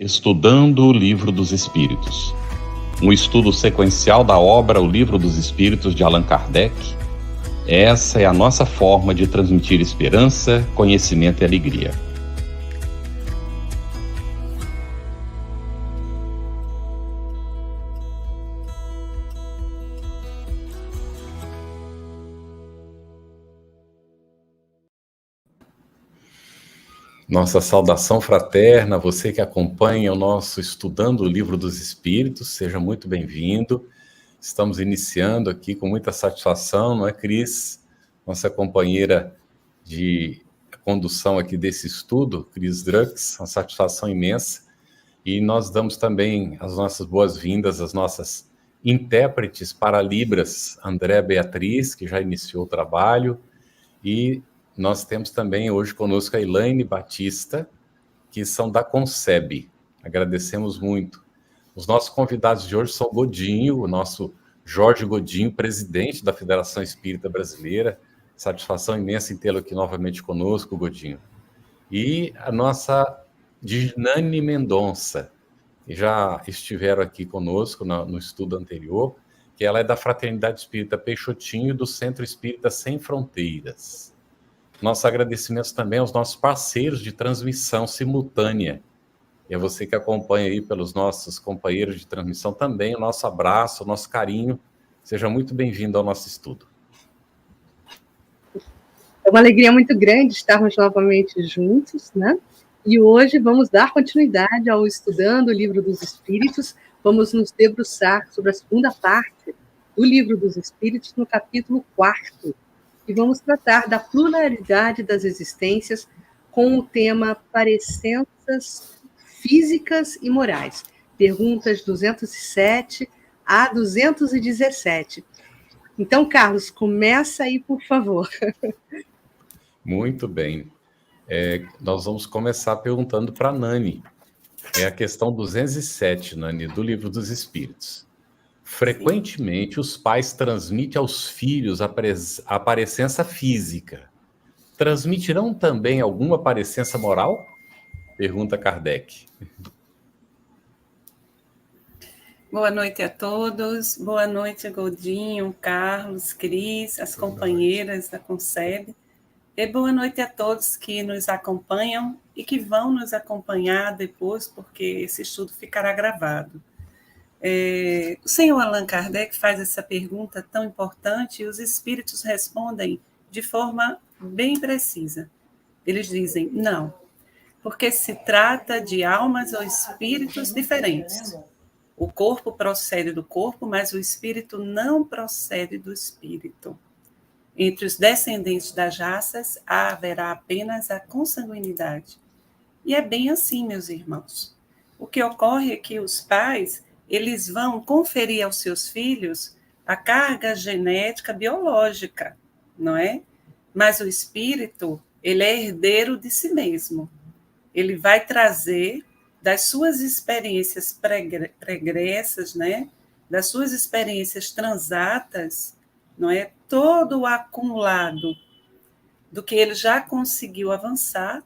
Estudando o Livro dos Espíritos. Um estudo sequencial da obra O Livro dos Espíritos de Allan Kardec. Essa é a nossa forma de transmitir esperança, conhecimento e alegria. Nossa saudação fraterna, você que acompanha o nosso Estudando o Livro dos Espíritos, seja muito bem-vindo. Estamos iniciando aqui com muita satisfação, não é, Cris? Nossa companheira de condução aqui desse estudo, Cris Drux, uma satisfação imensa. E nós damos também as nossas boas-vindas às nossas intérpretes para Libras, André Beatriz, que já iniciou o trabalho, e nós temos também hoje conosco a Elaine Batista, que são da Concebe. Agradecemos muito. Os nossos convidados de hoje são o Godinho, o nosso Jorge Godinho, presidente da Federação Espírita Brasileira. Satisfação imensa em tê-lo aqui novamente conosco, Godinho. E a nossa Dinane Mendonça, que já estiveram aqui conosco no estudo anterior, que ela é da Fraternidade Espírita Peixotinho, do Centro Espírita Sem Fronteiras. Nossos agradecimentos também aos nossos parceiros de transmissão simultânea. E a você que acompanha aí pelos nossos companheiros de transmissão também, o nosso abraço, o nosso carinho. Seja muito bem-vindo ao nosso estudo. É uma alegria muito grande estarmos novamente juntos, né? E hoje vamos dar continuidade ao Estudando o Livro dos Espíritos. Vamos nos debruçar sobre a segunda parte do Livro dos Espíritos, no capítulo 4. E vamos tratar da pluralidade das existências com o tema parecenças físicas e morais. Perguntas 207 a 217. Então, Carlos, começa aí, por favor. Muito bem. Nós vamos começar perguntando para a Nani. É a questão 207, Nani, do Livro dos Espíritos. Frequentemente, os pais transmitem aos filhos a parecença física. Transmitirão também alguma parecença moral? Pergunta Kardec. Boa noite a todos. Boa noite, Godinho, Carlos, Cris, as companheiras da Concebe. E boa noite a todos que nos acompanham e que vão nos acompanhar depois, porque esse estudo ficará gravado. O senhor Allan Kardec faz essa pergunta tão importante e os espíritos respondem de forma bem precisa. Eles dizem, não, porque se trata de almas ou espíritos diferentes. O corpo procede do corpo, mas o espírito não procede do espírito. Entre os descendentes das raças haverá apenas a consanguinidade. E é bem assim, meus irmãos. O que ocorre é que os pais eles vão conferir aos seus filhos a carga genética biológica, não é? Mas o espírito, ele é herdeiro de si mesmo. Ele vai trazer das suas experiências pregressas, né? Das suas experiências transatas, não é? Todo o acumulado do que ele já conseguiu avançar,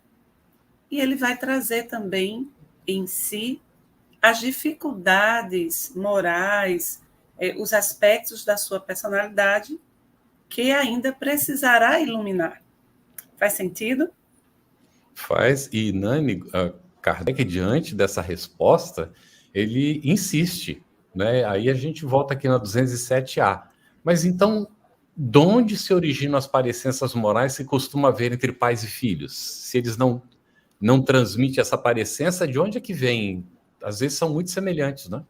e ele vai trazer também em si as dificuldades morais, os aspectos da sua personalidade que ainda precisará iluminar. Faz sentido? Faz. E Nani, Kardec, diante dessa resposta, ele insiste, né? Aí a gente volta aqui na 207A. Mas então, de onde se originam as parecenças morais que costuma haver entre pais e filhos? Se eles não transmitem essa parecença, de onde é que vem? Às vezes são muito semelhantes, né?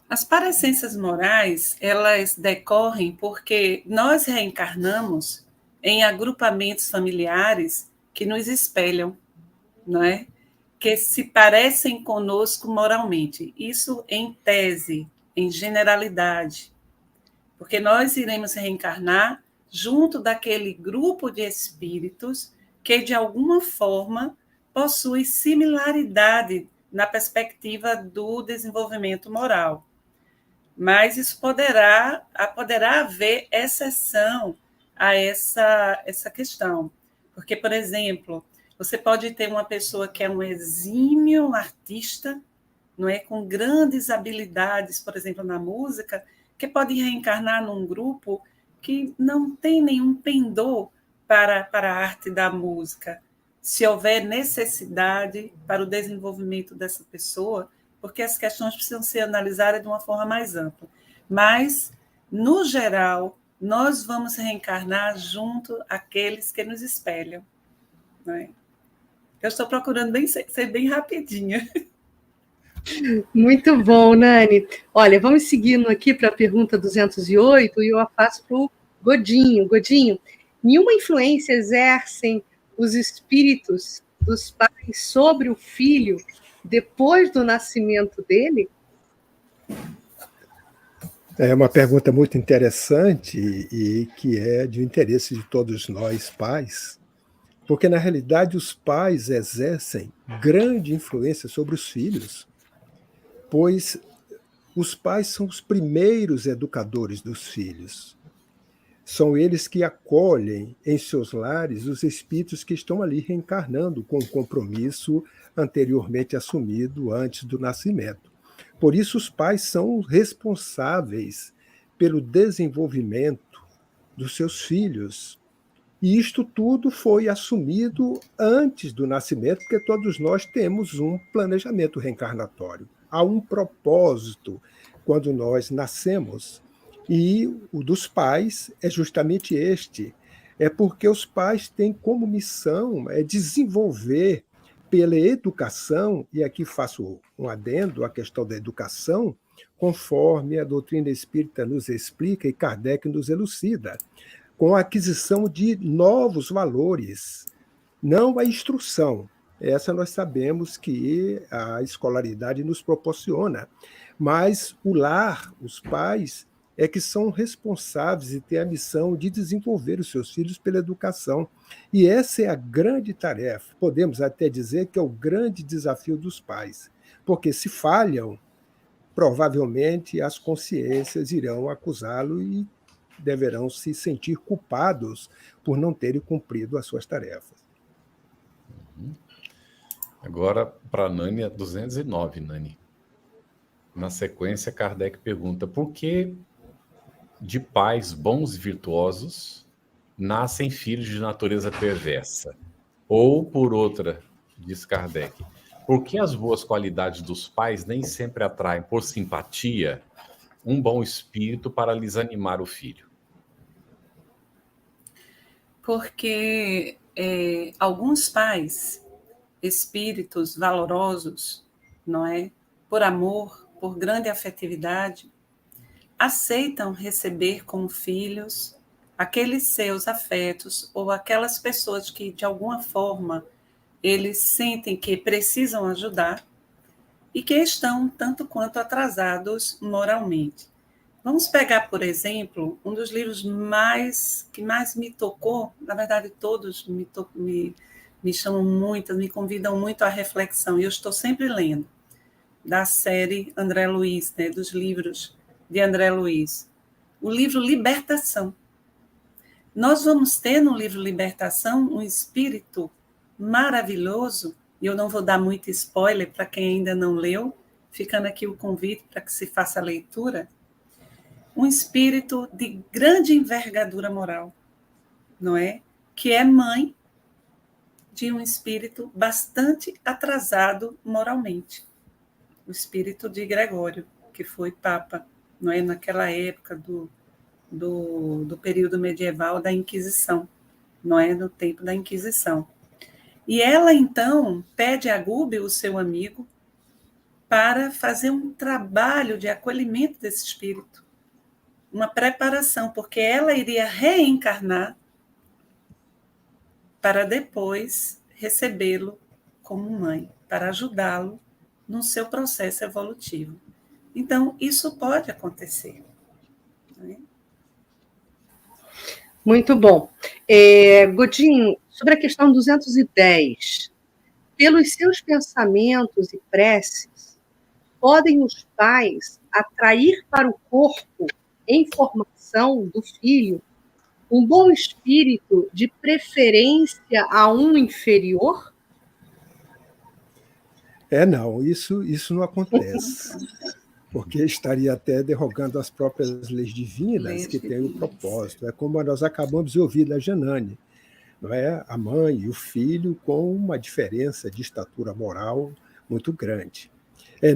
As parecenças morais, elas decorrem porque nós reencarnamos em agrupamentos familiares que nos espelham, não é? Que se parecem conosco moralmente. Isso em tese, em generalidade. Porque nós iremos reencarnar junto daquele grupo de espíritos que, de alguma forma, possui similaridade na perspectiva do desenvolvimento moral. Mas isso poderá haver exceção a essa questão. Porque, por exemplo, Você pode ter uma pessoa que é um exímio artista, não é, com grandes habilidades, por exemplo, na música, que pode reencarnar num grupo que não tem nenhum pendor para a arte da música. Se houver necessidade para o desenvolvimento dessa pessoa, porque as questões precisam ser analisadas de uma forma mais ampla. Mas, no geral, nós vamos reencarnar junto àqueles que nos espelham. Não é? Eu estou procurando ser bem rapidinha. Muito bom, Nani. Olha, vamos seguindo aqui para a pergunta 208 e eu a faço para o Godinho. Godinho, nenhuma influência exercem os espíritos dos pais sobre o filho depois do nascimento dele? É uma pergunta muito interessante e que é de interesse de todos nós, pais, porque, na realidade, os pais exercem grande influência sobre os filhos, pois os pais são os primeiros educadores dos filhos. São eles que acolhem em seus lares os espíritos que estão ali reencarnando com o compromisso anteriormente assumido antes do nascimento. Por isso, os pais são responsáveis pelo desenvolvimento dos seus filhos. E isto tudo foi assumido antes do nascimento, porque todos nós temos um planejamento reencarnatório. Há um propósito quando nós nascemos. E o dos pais é justamente este. É porque os pais têm como missão desenvolver pela educação, e aqui faço um adendo à questão da educação, conforme a doutrina espírita nos explica e Kardec nos elucida, com a aquisição de novos valores, não a instrução. Essa nós sabemos que a escolaridade nos proporciona, mas o lar, os pais, é que são responsáveis e têm a missão de desenvolver os seus filhos pela educação. E essa é a grande tarefa, podemos até dizer que é o grande desafio dos pais, porque se falham, provavelmente as consciências irão acusá-lo e deverão se sentir culpados por não terem cumprido as suas tarefas. Agora, para a Nani, é 209, Nani. Na sequência, Kardec pergunta: por que de pais bons e virtuosos nascem filhos de natureza perversa? Ou, por outra, diz Kardec, por que as boas qualidades dos pais nem sempre atraem, por simpatia, um bom espírito para lhes animar o filho? Porque alguns pais, espíritos valorosos, não é? Por amor, por grande afetividade, aceitam receber como filhos aqueles seus afetos ou aquelas pessoas que, de alguma forma, eles sentem que precisam ajudar e que estão tanto quanto atrasados moralmente. Vamos pegar, por exemplo, um dos livros que mais me tocou, na verdade todos me chamam muito, me convidam muito à reflexão, e eu estou sempre lendo, da série André Luiz, né, dos livros de André Luiz. O livro Libertação. Nós vamos ter no livro Libertação um espírito maravilhoso, e eu não vou dar muito spoiler para quem ainda não leu, ficando aqui o convite para que se faça a leitura, um espírito de grande envergadura moral, não é? Que é mãe de um espírito bastante atrasado moralmente, o espírito de Gregório, que foi papa, não é? Naquela época do período medieval da Inquisição, não é? No tempo da Inquisição. E ela, então, pede a Gube, o seu amigo, para fazer um trabalho de acolhimento desse espírito, uma preparação, porque ela iria reencarnar para depois recebê-lo como mãe, para ajudá-lo no seu processo evolutivo. Então, isso pode acontecer. Né? Muito bom. Godinho, sobre a questão 210, pelos seus pensamentos e preces, podem os pais atrair para o corpo, em formação do filho, um bom espírito de preferência a um inferior? Não, isso não acontece, porque estaria até derrogando as próprias leis divinas que têm o propósito. É como nós acabamos de ouvir da Janane, não é? A mãe e o filho com uma diferença de estatura moral muito grande.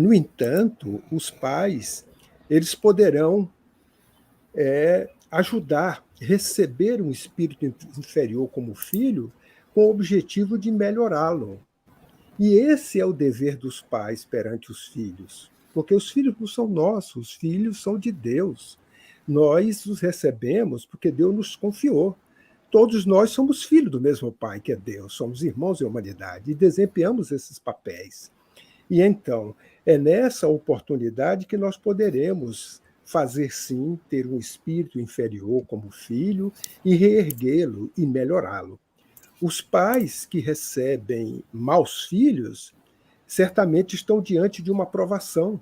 No entanto, os pais eles poderão ajudar, receber um espírito inferior como filho com o objetivo de melhorá-lo. E esse é o dever dos pais perante os filhos, porque os filhos não são nossos, os filhos são de Deus. Nós os recebemos porque Deus nos confiou. Todos nós somos filhos do mesmo Pai, que é Deus, somos irmãos em humanidade, e desempenhamos esses papéis. E então, é nessa oportunidade que nós poderemos fazer sim, ter um espírito inferior como filho e reerguê-lo e melhorá-lo. Os pais que recebem maus filhos certamente estão diante de uma provação.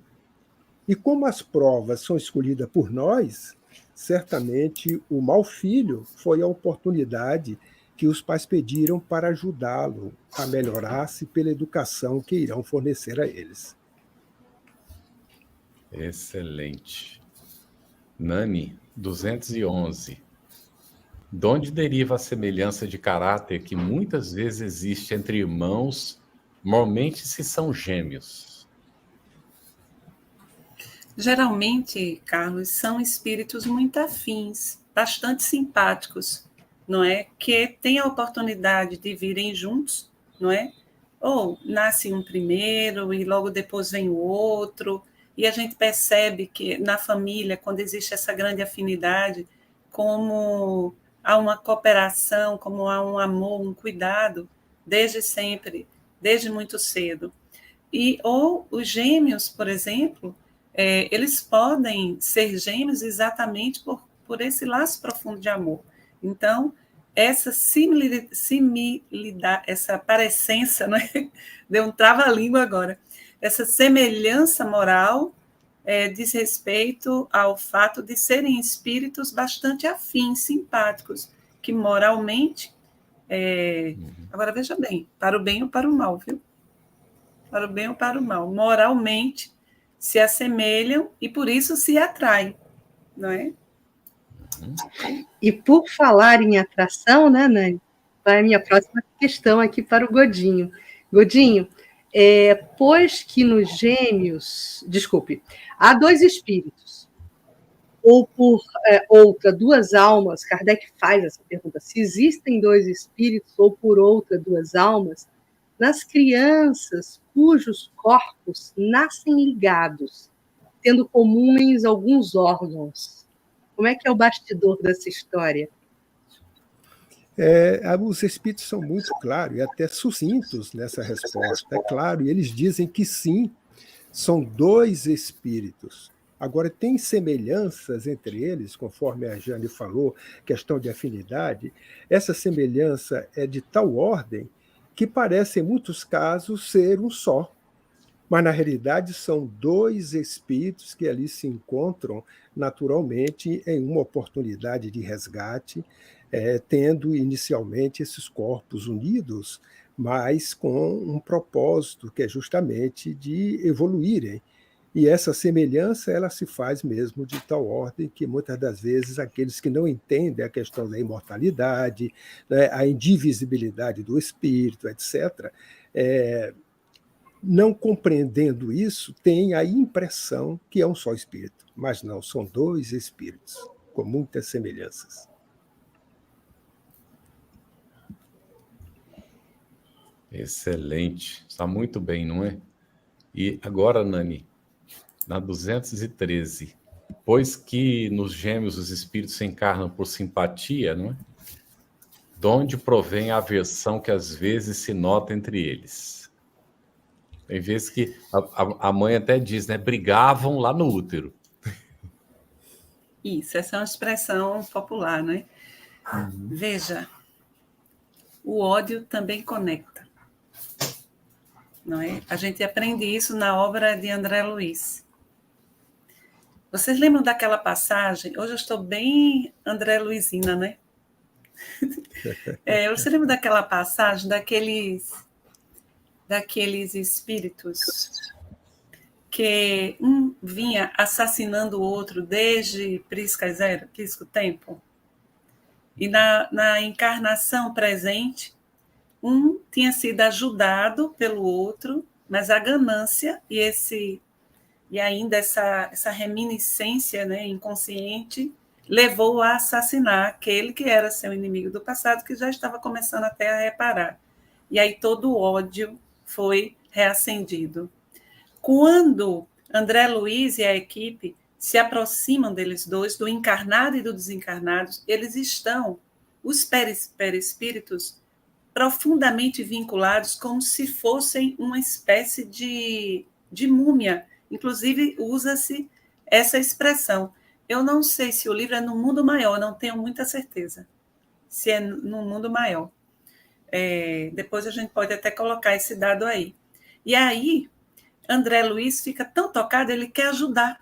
E como as provas são escolhidas por nós, certamente o mau filho foi a oportunidade que os pais pediram para ajudá-lo a melhorar-se pela educação que irão fornecer a eles. Excelente. Nani, 211. De onde deriva a semelhança de caráter que muitas vezes existe entre irmãos, normalmente se são gêmeos? Geralmente, Carlos, são espíritos muito afins, bastante simpáticos, não é? Que têm a oportunidade de virem juntos, não é? Ou nasce um primeiro e logo depois vem o outro, e a gente percebe que na família, quando existe essa grande afinidade, como há uma cooperação, como há um amor, um cuidado, desde sempre, desde muito cedo. Ou os gêmeos, por exemplo, eles podem ser gêmeos exatamente por esse laço profundo de amor. Então, essa similidade, essa parecença, né? Deu um trava-língua agora, essa semelhança moral diz respeito ao fato de serem espíritos bastante afins, simpáticos, que moralmente, agora veja bem, para o bem ou para o mal, viu? Para o bem ou para o mal, moralmente se assemelham e por isso se atraem, não é? E por falar em atração, né, Nani? Vai a minha próxima questão aqui para o Godinho. Godinho, pois que nos gêmeos, desculpe, há dois espíritos, ou por outra, duas almas, Kardec faz essa pergunta, se existem dois espíritos ou por outra, duas almas, nas crianças cujos corpos nascem ligados, tendo comuns alguns órgãos. Como é que é o bastidor dessa história? Os espíritos são muito claros e até sucintos nessa resposta. É claro, e eles dizem que sim, são dois espíritos. Agora, tem semelhanças entre eles, conforme a Jane falou, questão de afinidade. Essa semelhança é de tal ordem que parece, em muitos casos, ser um só. Mas, na realidade, são dois espíritos que ali se encontram naturalmente em uma oportunidade de resgate, tendo inicialmente esses corpos unidos, mas com um propósito que é justamente de evoluírem. E essa semelhança ela se faz mesmo de tal ordem que muitas das vezes aqueles que não entendem a questão da imortalidade, né, a indivisibilidade do espírito, etc., não compreendendo isso, têm a impressão que é um só espírito, mas não, são dois espíritos, com muitas semelhanças. Excelente, está muito bem, não é? E agora, Nani, na 213, pois que nos gêmeos os espíritos se encarnam por simpatia, não é? De onde provém a aversão que às vezes se nota entre eles? Tem vezes que a mãe até diz, né? Brigavam lá no útero. Isso, essa é uma expressão popular, né? Uhum. Veja, o ódio também conecta. Não é? A gente aprende isso na obra de André Luiz. Vocês lembram daquela passagem? Hoje eu estou bem André Luizina, né? Você lembra daquela passagem, daqueles espíritos que um vinha assassinando o outro desde Prisco Tempo. E na encarnação presente, um tinha sido ajudado pelo outro, mas a ganância e ainda essa reminiscência, né, inconsciente levou a assassinar aquele que era seu inimigo do passado, que já estava começando até a reparar. E aí todo o ódio foi reacendido. Quando André Luiz e a equipe se aproximam deles dois, do encarnado e do desencarnado, eles estão, os perispíritos, profundamente vinculados, como se fossem uma espécie de múmia. Inclusive, usa-se essa expressão. Eu não sei se o livro é no mundo maior, não tenho muita certeza se é no mundo maior. Depois a gente pode até colocar esse dado aí. E aí, André Luiz fica tão tocado, ele quer ajudar.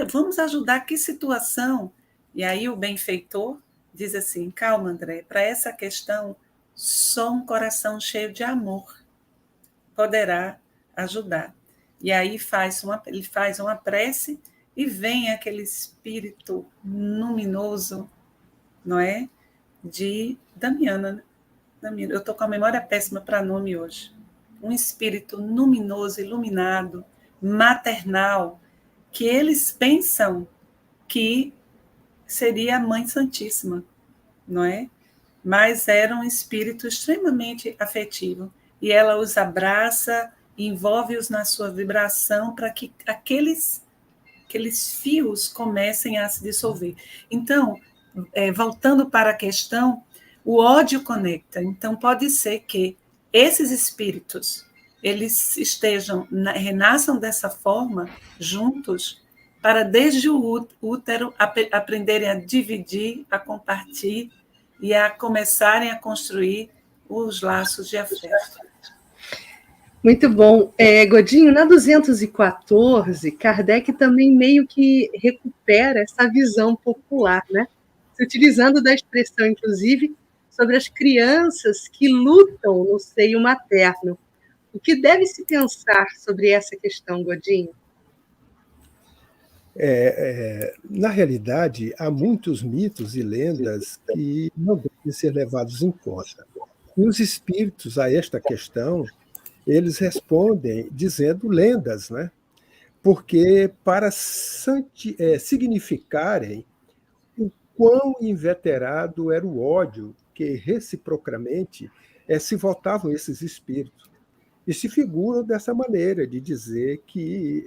Vamos ajudar, que situação? E aí o benfeitor diz assim, calma, André, para essa questão, só um coração cheio de amor poderá ajudar. E aí ele faz uma prece e vem aquele espírito luminoso, não é? De Damiana. Eu estou com a memória péssima para nome hoje. Um espírito luminoso, iluminado, maternal, que eles pensam que seria a Mãe Santíssima, não é? Mas era um espírito extremamente afetivo. E ela os abraça, envolve-os na sua vibração para que aqueles fios comecem a se dissolver. Então, voltando para a questão, o ódio conecta. Então, pode ser que esses espíritos, eles renasçam dessa forma, juntos, para desde o útero aprenderem a dividir, a compartilhar e a começarem a construir os laços de afeto. Muito bom. Godinho, na 214, Kardec também meio que recupera essa visão popular, né? Se utilizando da expressão, inclusive, sobre as crianças que lutam no seio materno. O que deve se pensar sobre essa questão, Godinho? Na realidade, há muitos mitos e lendas que não devem ser levados em conta. E os espíritos, a esta questão, eles respondem dizendo lendas, né? Porque para significarem o quão inveterado era o ódio que reciprocamente se voltavam esses espíritos. E se figuram dessa maneira, de dizer que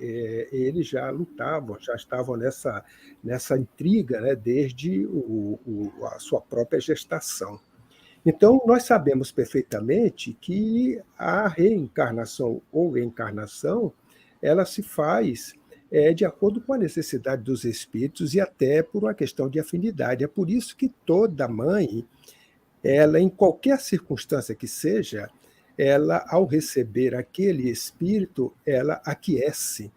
eles já lutavam, já estavam nessa intriga, né, desde a sua própria gestação. Então, nós sabemos perfeitamente que a reencarnação ou encarnação, ela se faz de acordo com a necessidade dos espíritos e até por uma questão de afinidade. É por isso que toda mãe, ela, em qualquer circunstância que seja, ela, ao receber aquele espírito, ela aquece.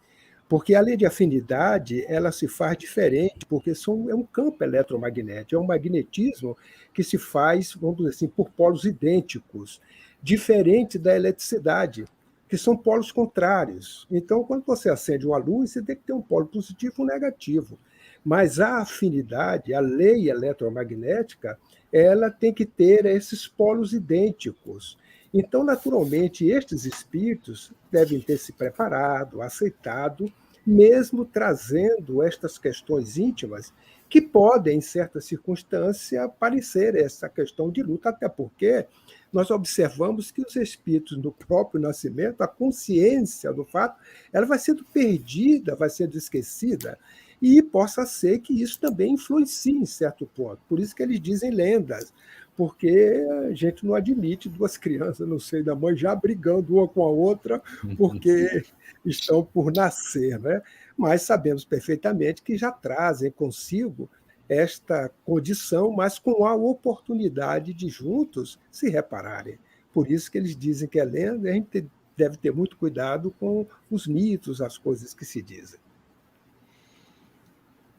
Porque a lei de afinidade, ela se faz diferente, porque é um campo eletromagnético, é um magnetismo que se faz, vamos dizer assim, por polos idênticos, diferente da eletricidade, que são polos contrários. Então, quando você acende uma luz, você tem que ter um polo positivo e um negativo. Mas a afinidade, a lei eletromagnética, ela tem que ter esses polos idênticos. Então, naturalmente, estes espíritos devem ter se preparado, aceitado, mesmo trazendo estas questões íntimas, que podem, em certa circunstância, parecer essa questão de luta, até porque nós observamos que os espíritos, no próprio nascimento, a consciência do fato, ela vai sendo perdida, vai sendo esquecida, e possa ser que isso também influencie em certo ponto. Por isso que eles dizem lendas, porque a gente não admite duas crianças no seio da mãe já brigando uma com a outra porque estão por nascer, né? Mas sabemos perfeitamente que já trazem consigo esta condição, mas com a oportunidade de juntos se repararem. Por isso que eles dizem que é lenda, e a gente deve ter muito cuidado com os mitos, as coisas que se dizem.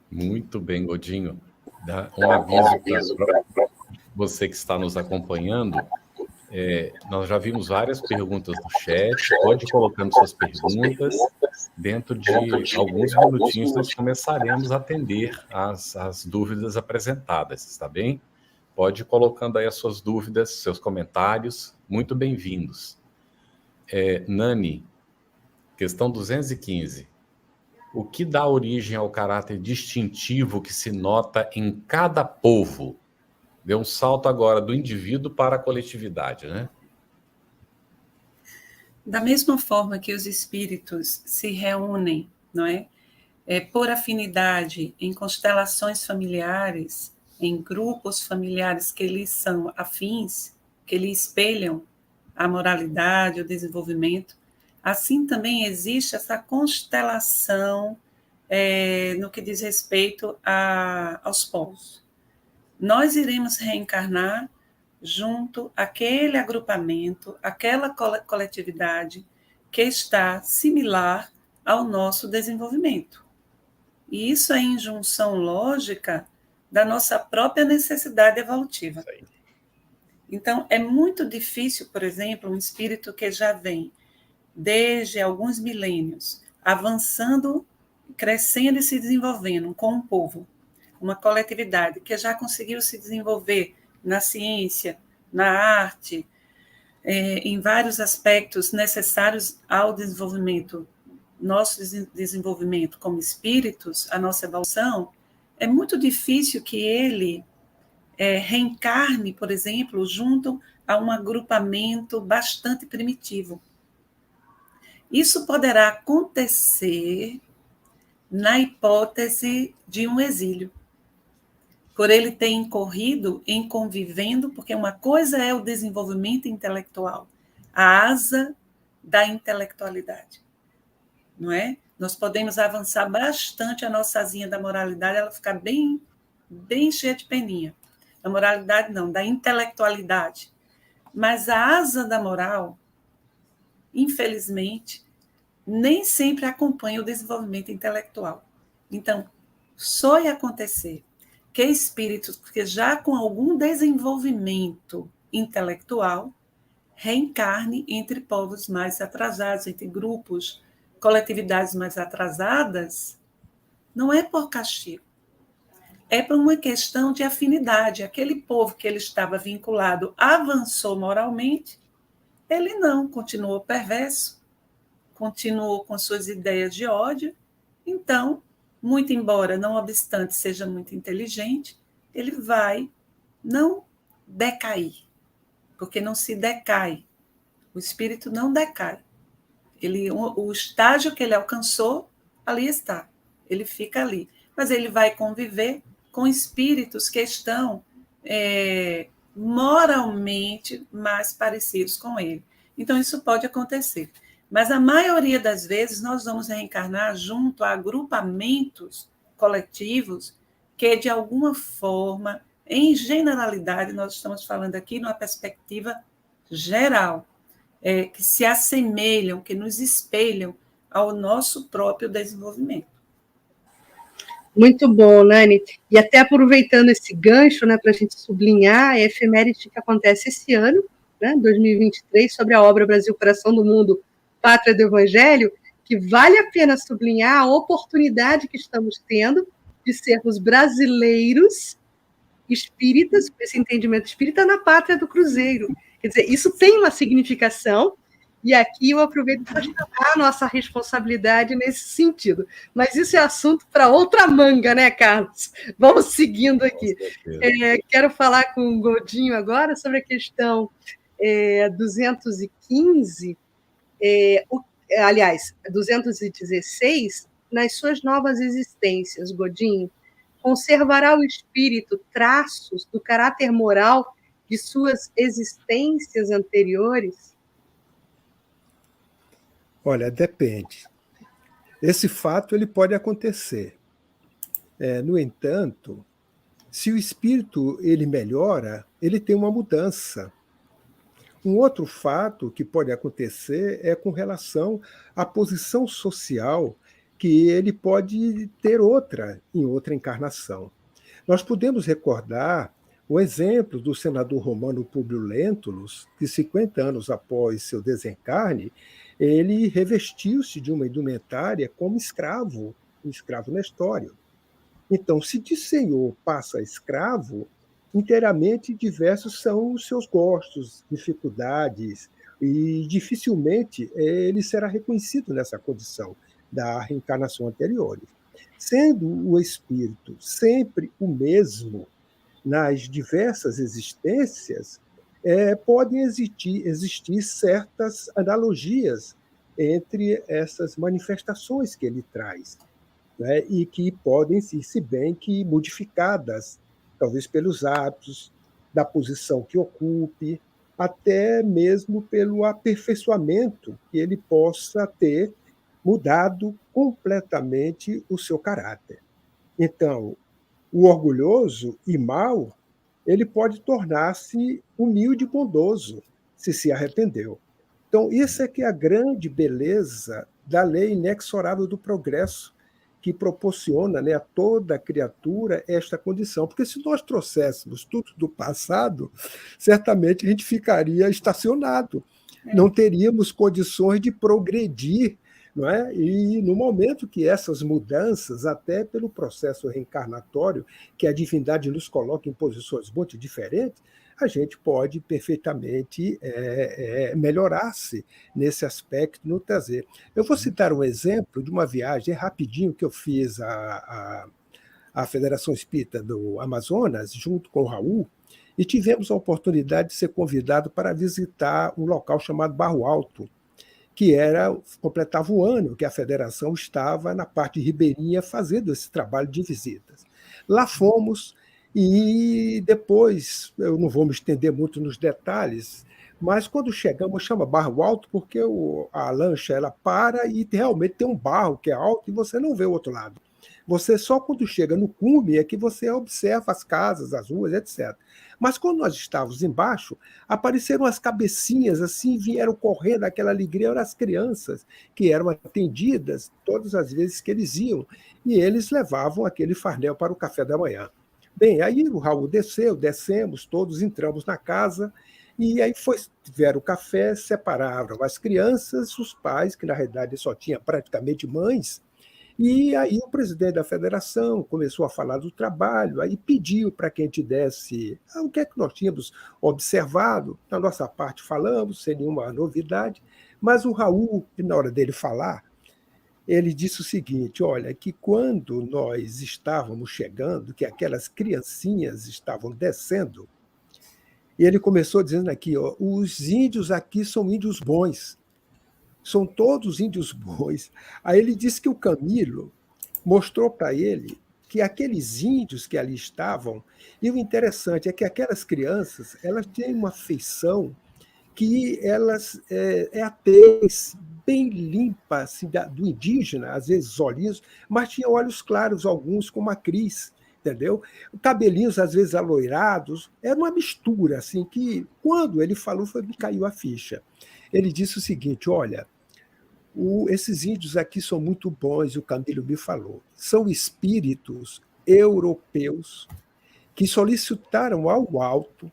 Muito bem, Godinho. Dá um aviso para você que está nos acompanhando. Nós já vimos várias perguntas no chat, pode ir colocando suas perguntas. Dentro de alguns minutinhos nós começaremos a atender as dúvidas apresentadas, está bem? Pode ir colocando aí as suas dúvidas, seus comentários, muito bem-vindos. Nani, questão 215. O que dá origem ao caráter distintivo que se nota em cada povo? Deu um salto agora do indivíduo para a coletividade, né? Da mesma forma que os espíritos se reúnem, não é? Por afinidade, em constelações familiares, em grupos familiares que lhes são afins, que lhe espelham a moralidade, o desenvolvimento, assim também existe essa constelação no que diz respeito aos povos. Nós iremos reencarnar junto àquele agrupamento, àquela coletividade que está similar ao nosso desenvolvimento. E isso é em junção lógica da nossa própria necessidade evolutiva. Então, é muito difícil, por exemplo, um espírito que já vem desde alguns milênios, avançando, crescendo e se desenvolvendo com um povo, uma coletividade que já conseguiu se desenvolver na ciência, na arte, em vários aspectos necessários ao desenvolvimento, nosso desenvolvimento como espíritos, a nossa evolução, é muito difícil que ele reencarne, por exemplo, junto a um agrupamento bastante primitivo. Isso poderá acontecer na hipótese de um exílio, por ele ter incorrido em convivendo, porque uma coisa é o desenvolvimento intelectual, a asa da intelectualidade, não é? Nós podemos avançar bastante a nossa asinha da moralidade, ela ficar bem cheia de peninha. Da moralidade não, da intelectualidade. Mas a asa da moral, infelizmente, nem sempre acompanha o desenvolvimento intelectual. Então, só ia acontecer que espíritos que já com algum desenvolvimento intelectual reencarne entre povos mais atrasados, entre grupos, coletividades mais atrasadas, não é por castigo, é por uma questão de afinidade. Aquele povo que ele estava vinculado avançou moralmente, ele não, continuou perverso, continuou com suas ideias de ódio, então, muito embora, não obstante, seja muito inteligente, ele vai não decair, porque não se decai. O espírito não decai. O estágio que ele alcançou, ali está. Ele fica ali. Mas ele vai conviver com espíritos que estão moralmente mais parecidos com ele. Então, isso pode acontecer. Mas a maioria das vezes nós vamos reencarnar junto a agrupamentos coletivos que, de alguma forma, em generalidade, nós estamos falando aqui numa perspectiva geral, que se assemelham, que nos espelham ao nosso próprio desenvolvimento. Muito bom, Nani. E até aproveitando esse gancho, né, para a gente sublinhar a efeméride que acontece esse ano, né, 2023, sobre a obra Brasil, Coração do Mundo, Pátria do Evangelho, que vale a pena sublinhar a oportunidade que estamos tendo de sermos brasileiros espíritas, com esse entendimento espírita, na pátria do Cruzeiro. Quer dizer, isso tem uma significação, e aqui eu aproveito para chamar a nossa responsabilidade nesse sentido. Mas isso é assunto para outra manga, né, Carlos? Vamos seguindo aqui. Quero falar com o Godinho agora sobre a questão 215, aliás, 216, nas suas novas existências, Godinho, conservará o espírito traços do caráter moral de suas existências anteriores? Olha, depende. Esse fato ele pode acontecer. No entanto, se o espírito ele melhora, ele tem uma mudança. Um outro fato que pode acontecer é com relação à posição social, que ele pode ter outra em outra encarnação. Nós podemos recordar O exemplo do senador romano Públio Lentulus, que 50 anos após seu desencarne, ele revestiu-se de uma indumentária como escravo, um escravo nestório. Então, se de senhor passa a escravo, inteiramente diversos são os seus gostos, dificuldades, e dificilmente ele será reconhecido nessa condição da reencarnação anterior. Sendo o espírito sempre o mesmo nas diversas existências, podem existir certas analogias entre essas manifestações que ele traz, né, e que podem ser, se bem que modificadas, talvez pelos hábitos, da posição que ocupe, até mesmo pelo aperfeiçoamento que ele possa ter mudado completamente o seu caráter. Então, o orgulhoso e mau, ele pode tornar-se humilde e bondoso se arrependeu. Então, isso é que é a grande beleza da lei inexorável do progresso, que proporciona, né, a toda criatura esta condição. Porque se nós trouxéssemos tudo do passado, certamente a gente ficaria estacionado, não teríamos condições de progredir, não é? E no momento que essas mudanças, até pelo processo reencarnatório, que a divindade nos coloca em posições muito diferentes, a gente pode perfeitamente melhorar-se nesse aspecto, no trazer. Eu vou citar um exemplo de uma viagem rapidinho que eu fiz à Federação Espírita do Amazonas, junto com o Raul, e tivemos a oportunidade de ser convidado para visitar um local chamado Barro Alto, que completava o ano que a federação estava na parte ribeirinha fazendo esse trabalho de visitas. Lá fomos, e depois, eu não vou me estender muito nos detalhes, mas quando chegamos, chama Barro Alto porque a lancha ela para e realmente tem um barro que é alto e você não vê o outro lado. Você só quando chega no cume é que você observa as casas, as ruas, etc. Mas quando nós estávamos embaixo, apareceram as cabecinhas assim, vieram correndo, aquela alegria, eram as crianças que eram atendidas todas as vezes que eles iam, e eles levavam aquele farnel para o café da manhã. Bem, aí o Raul descemos, todos entramos na casa, e aí tiveram o café, separaram as crianças, os pais, que na realidade só tinha praticamente mães, e aí o presidente da federação começou a falar do trabalho, aí pediu para que a gente desse o que é que nós tínhamos observado. Da nossa parte falamos, sem nenhuma novidade, mas o Raul, na hora dele falar, ele disse o seguinte, olha, que quando nós estávamos chegando, que aquelas criancinhas estavam descendo, e ele começou dizendo aqui, ó, os índios aqui são índios bons, são todos índios bons. Aí ele disse que o Camilo mostrou para ele que aqueles índios que ali estavam, e o interessante é que aquelas crianças, elas têm uma feição que elas a tez bem limpa assim, do indígena, às vezes olhinhos, mas tinha olhos claros, alguns como a Cris, entendeu? Cabelinhos às vezes aloirados, era uma mistura assim que quando ele falou me caiu a ficha. Ele disse o seguinte, olha, esses índios aqui são muito bons, o Camilo me falou. São espíritos europeus que solicitaram ao alto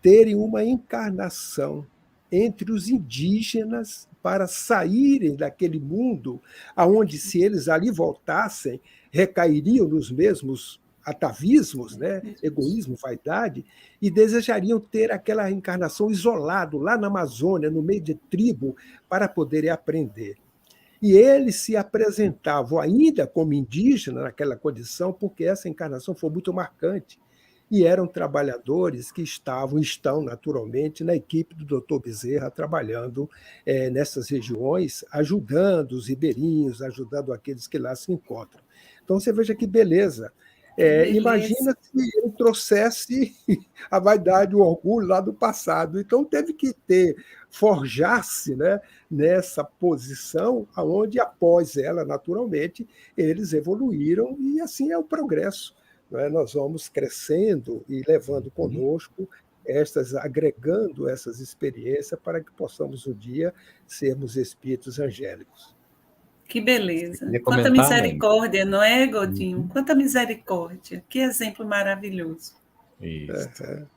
terem uma encarnação entre os indígenas para saírem daquele mundo onde, se eles ali voltassem, recairiam nos mesmos atavismos, né? Egoísmo, vaidade, e desejariam ter aquela reencarnação isolado, lá na Amazônia, no meio de tribo, para poderem aprender. E eles se apresentavam ainda como indígenas naquela condição, porque essa encarnação foi muito marcante. E eram trabalhadores que estão naturalmente na equipe do Dr. Bezerra, trabalhando nessas regiões, ajudando os ribeirinhos, ajudando aqueles que lá se encontram. Então, você veja que beleza. Imagina se ele trouxesse a vaidade, o orgulho lá do passado. Então, teve que forjar-se, né, nessa posição, onde, após ela, naturalmente, eles evoluíram, e assim é o progresso. Nós vamos crescendo e levando conosco agregando essas experiências para que possamos um dia sermos espíritos angélicos. Que beleza. Quanta misericórdia, não é, Godinho? Quanta misericórdia. Que exemplo maravilhoso. Isso.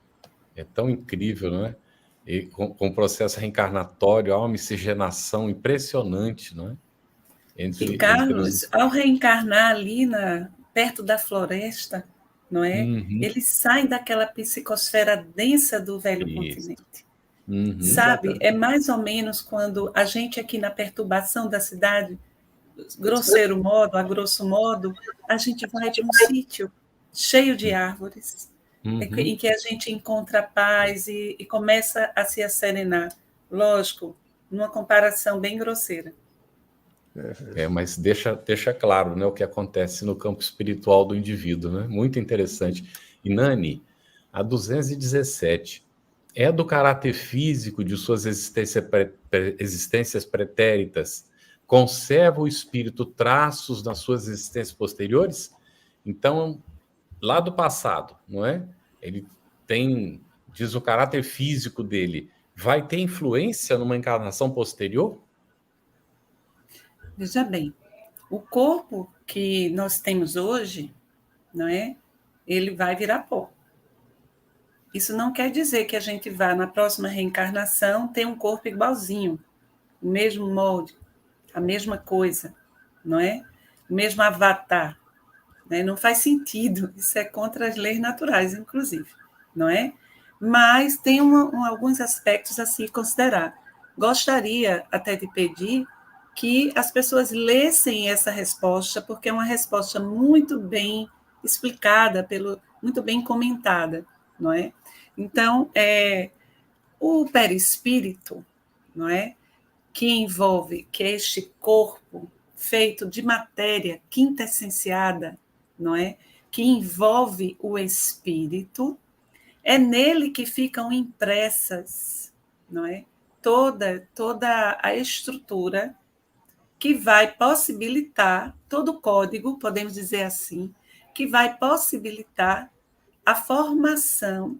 É tão incrível, não é? E com o processo reencarnatório, há uma miscigenação impressionante, não é? E Carlos, ao reencarnar ali perto da floresta, não é? Ele sai daquela psicosfera densa do velho continente. Sabe? É mais ou menos quando a gente aqui na perturbação da cidade, a grosso modo, a gente vai para um sítio cheio de árvores, em que a gente encontra paz e começa a se asserenar. Lógico, numa comparação bem grosseira. Mas deixa claro, né, o que acontece no campo espiritual do indivíduo, né? Muito interessante. E Nani, a 217 é do caráter físico de suas existências pretéritas, conserva o espírito traços nas suas existências posteriores? Então, lá do passado, não é? Ele diz o caráter físico dele, vai ter influência numa encarnação posterior? Veja bem, o corpo que nós temos hoje, não é? Ele vai virar pó. Isso não quer dizer que a gente vá, na próxima reencarnação, ter um corpo igualzinho, o mesmo molde, a mesma coisa, não é? O mesmo avatar. Né? Não faz sentido, isso é contra as leis naturais, inclusive, não é? Mas tem alguns aspectos a se considerar. Gostaria até de pedir que as pessoas lessem essa resposta, porque é uma resposta muito bem explicada, muito bem comentada, não é? Então, o perispírito, não é? Que é este corpo feito de matéria quintessenciada, não é? Que envolve o espírito, é nele que ficam impressas, não é? Toda a estrutura que vai possibilitar, todo o código, podemos dizer assim, que vai possibilitar a formação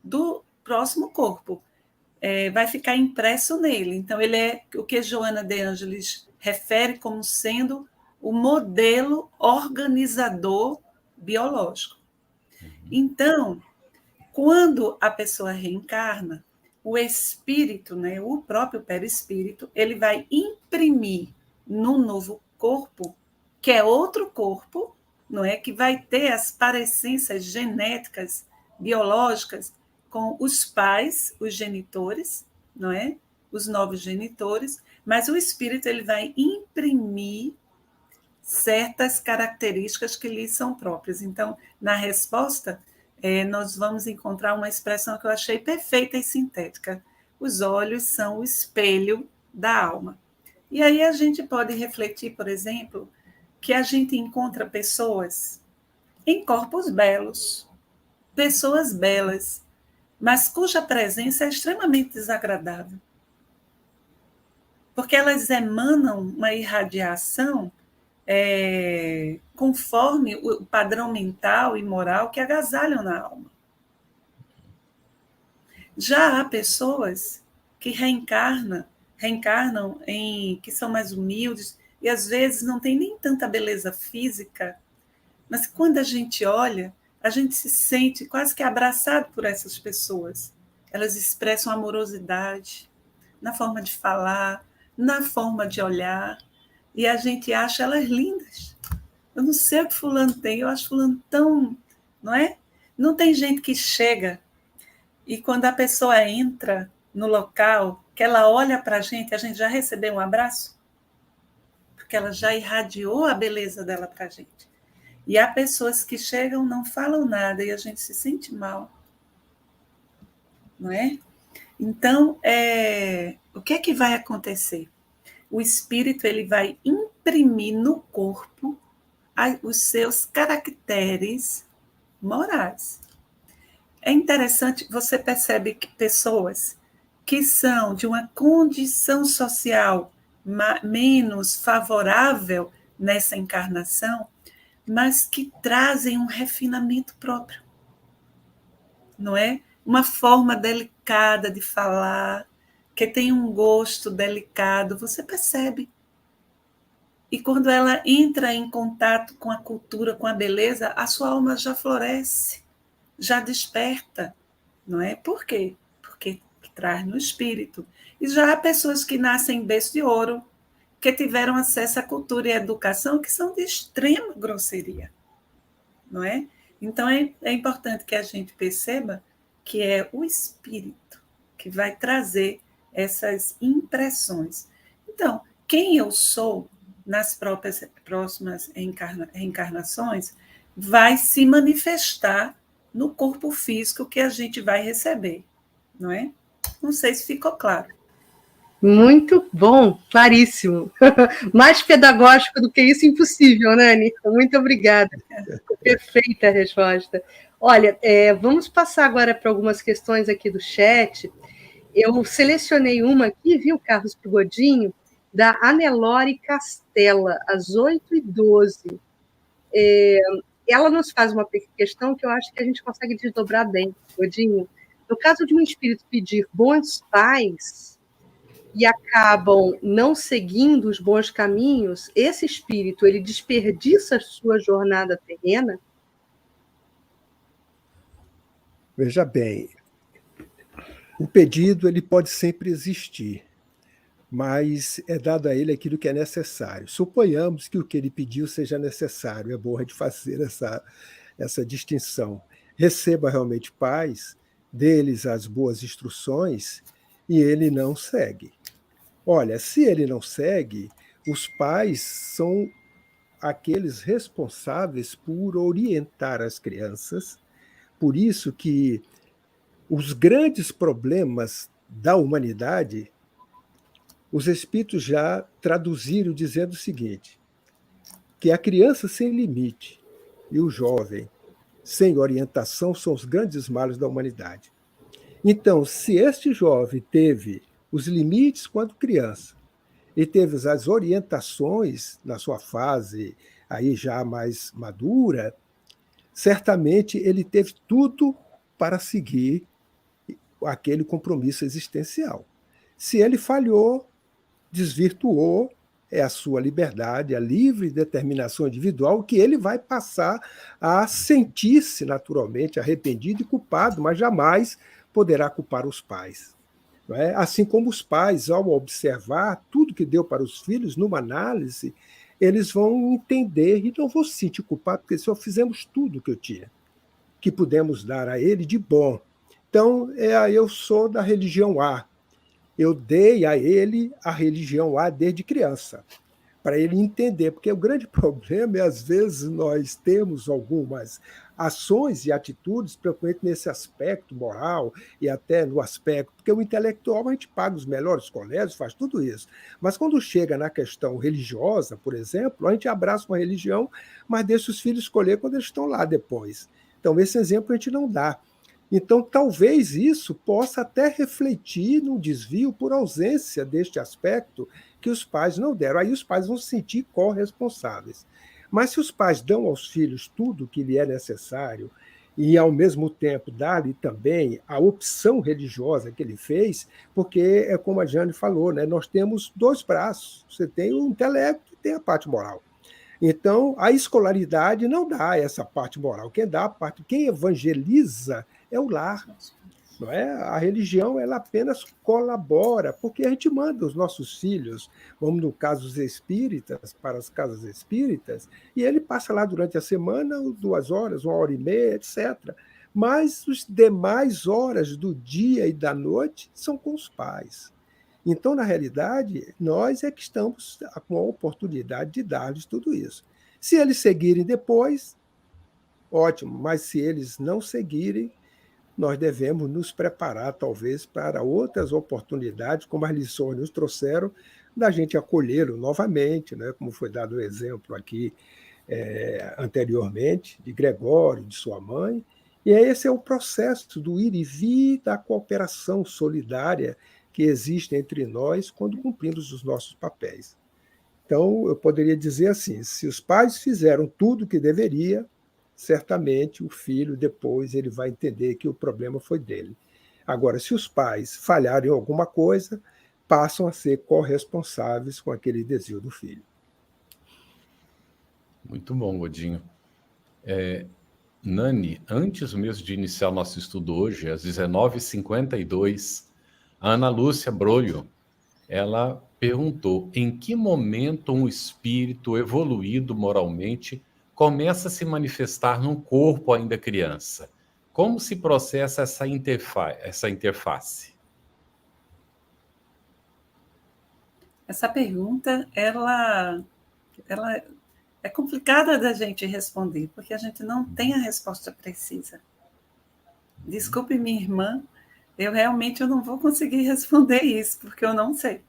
do próximo corpo. Vai ficar impresso nele. Então, ele é o que Joana de Ângeles refere como sendo o modelo organizador biológico. Então, quando a pessoa reencarna, o espírito, né, o próprio perispírito, ele vai imprimir no novo corpo, que é outro corpo, não é, que vai ter as parecências genéticas, biológicas, com os pais, os genitores, não é? Os novos genitores, mas o espírito ele vai imprimir certas características que lhe são próprias. Então, na resposta, nós vamos encontrar uma expressão que eu achei perfeita e sintética. Os olhos são o espelho da alma. E aí a gente pode refletir, por exemplo, que a gente encontra pessoas em corpos belos, pessoas belas, mas cuja presença é extremamente desagradável. Porque elas emanam uma irradiação conforme o padrão mental e moral que agasalham na alma. Já há pessoas que reencarnam que são mais humildes e às vezes não tem nem tanta beleza física, mas quando a gente olha, a gente se sente quase que abraçado por essas pessoas. Elas expressam amorosidade na forma de falar, na forma de olhar, e a gente acha elas lindas. Eu não sei o que fulano tem, eu acho fulano tão... Não é? Não tem gente que chega e quando a pessoa entra no local, que ela olha para a gente já recebeu um abraço? Porque ela já irradiou a beleza dela para a gente. E há pessoas que chegam, não falam nada e a gente se sente mal. Não é? Então, o que é que vai acontecer? O espírito ele vai imprimir no corpo os seus caracteres morais. É interessante, você percebe que pessoas que são de uma condição social menos favorável nessa encarnação, mas que trazem um refinamento próprio, não é? Uma forma delicada de falar, que tem um gosto delicado, você percebe. E quando ela entra em contato com a cultura, com a beleza, a sua alma já floresce. já desperta, não é? Por quê? Porque traz no espírito. E já há pessoas que nascem em berço de ouro, que tiveram acesso à cultura e à educação, que são de extrema grosseria, não é? Então, é importante que a gente perceba que é o espírito que vai trazer essas impressões. Então, quem eu sou nas próximas reencarnações vai se manifestar no corpo físico que a gente vai receber, não é? Não sei se ficou claro. Muito bom, claríssimo. Mais pedagógico do que isso, impossível, Nani? Muito obrigada. Perfeita a resposta. Olha, vamos passar agora para algumas questões aqui do chat. Eu selecionei uma aqui, viu, Carlos Godinho, da Anelore Castella, às 8h12. Ela nos faz uma questão que eu acho que a gente consegue desdobrar bem, Godinho. No caso de um espírito pedir bons pais e acabam não seguindo os bons caminhos, esse espírito, ele desperdiça a sua jornada terrena? Veja bem, o pedido ele pode sempre existir, mas é dado a ele aquilo que é necessário. Suponhamos que o que ele pediu seja necessário, é bom de fazer essa distinção. Receba realmente paz, dê-lhes as boas instruções, e ele não segue. Olha, se ele não segue, os pais são aqueles responsáveis por orientar as crianças. Por isso que os grandes problemas da humanidade, os espíritos já traduziram dizendo o seguinte, que a criança sem limite e o jovem sem orientação são os grandes males da humanidade. Então, se este jovem teve os limites quando criança e teve as orientações na sua fase aí já mais madura, certamente ele teve tudo para seguir aquele compromisso existencial. Se ele falhou, desvirtuou, é a sua liberdade, a livre determinação individual, que ele vai passar a sentir-se naturalmente arrependido e culpado, mas jamais poderá culpar os pais. Não é? Assim como os pais, ao observar tudo que deu para os filhos, numa análise, eles vão entender e não vão se sentir culpados, porque só fizemos tudo que eu tinha, que pudemos dar a ele de bom. Então, eu sou da religião A. Eu dei a ele a religião A desde criança, para ele entender, porque o grande problema é, às vezes, nós temos algumas ações e atitudes, principalmente nesse aspecto moral e até no aspecto, porque o intelectual a gente paga os melhores colégios, faz tudo isso. Mas quando chega na questão religiosa, por exemplo, a gente abraça uma religião, mas deixa os filhos escolher quando eles estão lá depois. Então, esse exemplo a gente não dá. Então, talvez isso possa até refletir no desvio por ausência deste aspecto que os pais não deram. Aí os pais vão se sentir corresponsáveis. Mas se os pais dão aos filhos tudo o que lhe é necessário e, ao mesmo tempo, dar-lhe também a opção religiosa que ele fez, porque é como a Jane falou, né? Nós temos dois braços. Você tem o intelecto e tem a parte moral. Então, a escolaridade não dá essa parte moral. Quem dá a parte, quem evangeliza é o lar. Não é? A religião ela apenas colabora, porque a gente manda os nossos filhos, vamos no caso os espíritas, para as casas espíritas, e ele passa lá durante a semana 2 horas, 1h30, etc. Mas as demais horas do dia e da noite são com os pais. Então, na realidade, nós é que estamos com a oportunidade de dar-lhes tudo isso. Se eles seguirem depois, ótimo, mas se eles não seguirem, nós devemos nos preparar, talvez, para outras oportunidades, como as lições nos trouxeram, da gente acolhê-lo novamente, né? Como foi dado o exemplo aqui anteriormente, de Gregório, de sua mãe. E esse é o processo do ir e vir da cooperação solidária que existe entre nós quando cumprimos os nossos papéis. Então, eu poderia dizer assim, se os pais fizeram tudo o que deveria, certamente o filho depois ele vai entender que o problema foi dele. Agora, se os pais falharem em alguma coisa, passam a ser corresponsáveis com aquele desvio do filho. Muito bom, Godinho. Nani, antes mesmo de iniciar o nosso estudo hoje, às 19h52, a Ana Lúcia Brolho, ela perguntou em que momento um espírito evoluído moralmente começa a se manifestar num corpo ainda criança. Como se processa essa interface? Essa pergunta, ela é complicada da gente responder, porque a gente não tem a resposta precisa. Desculpe, minha irmã, eu não vou conseguir responder isso, porque eu não sei.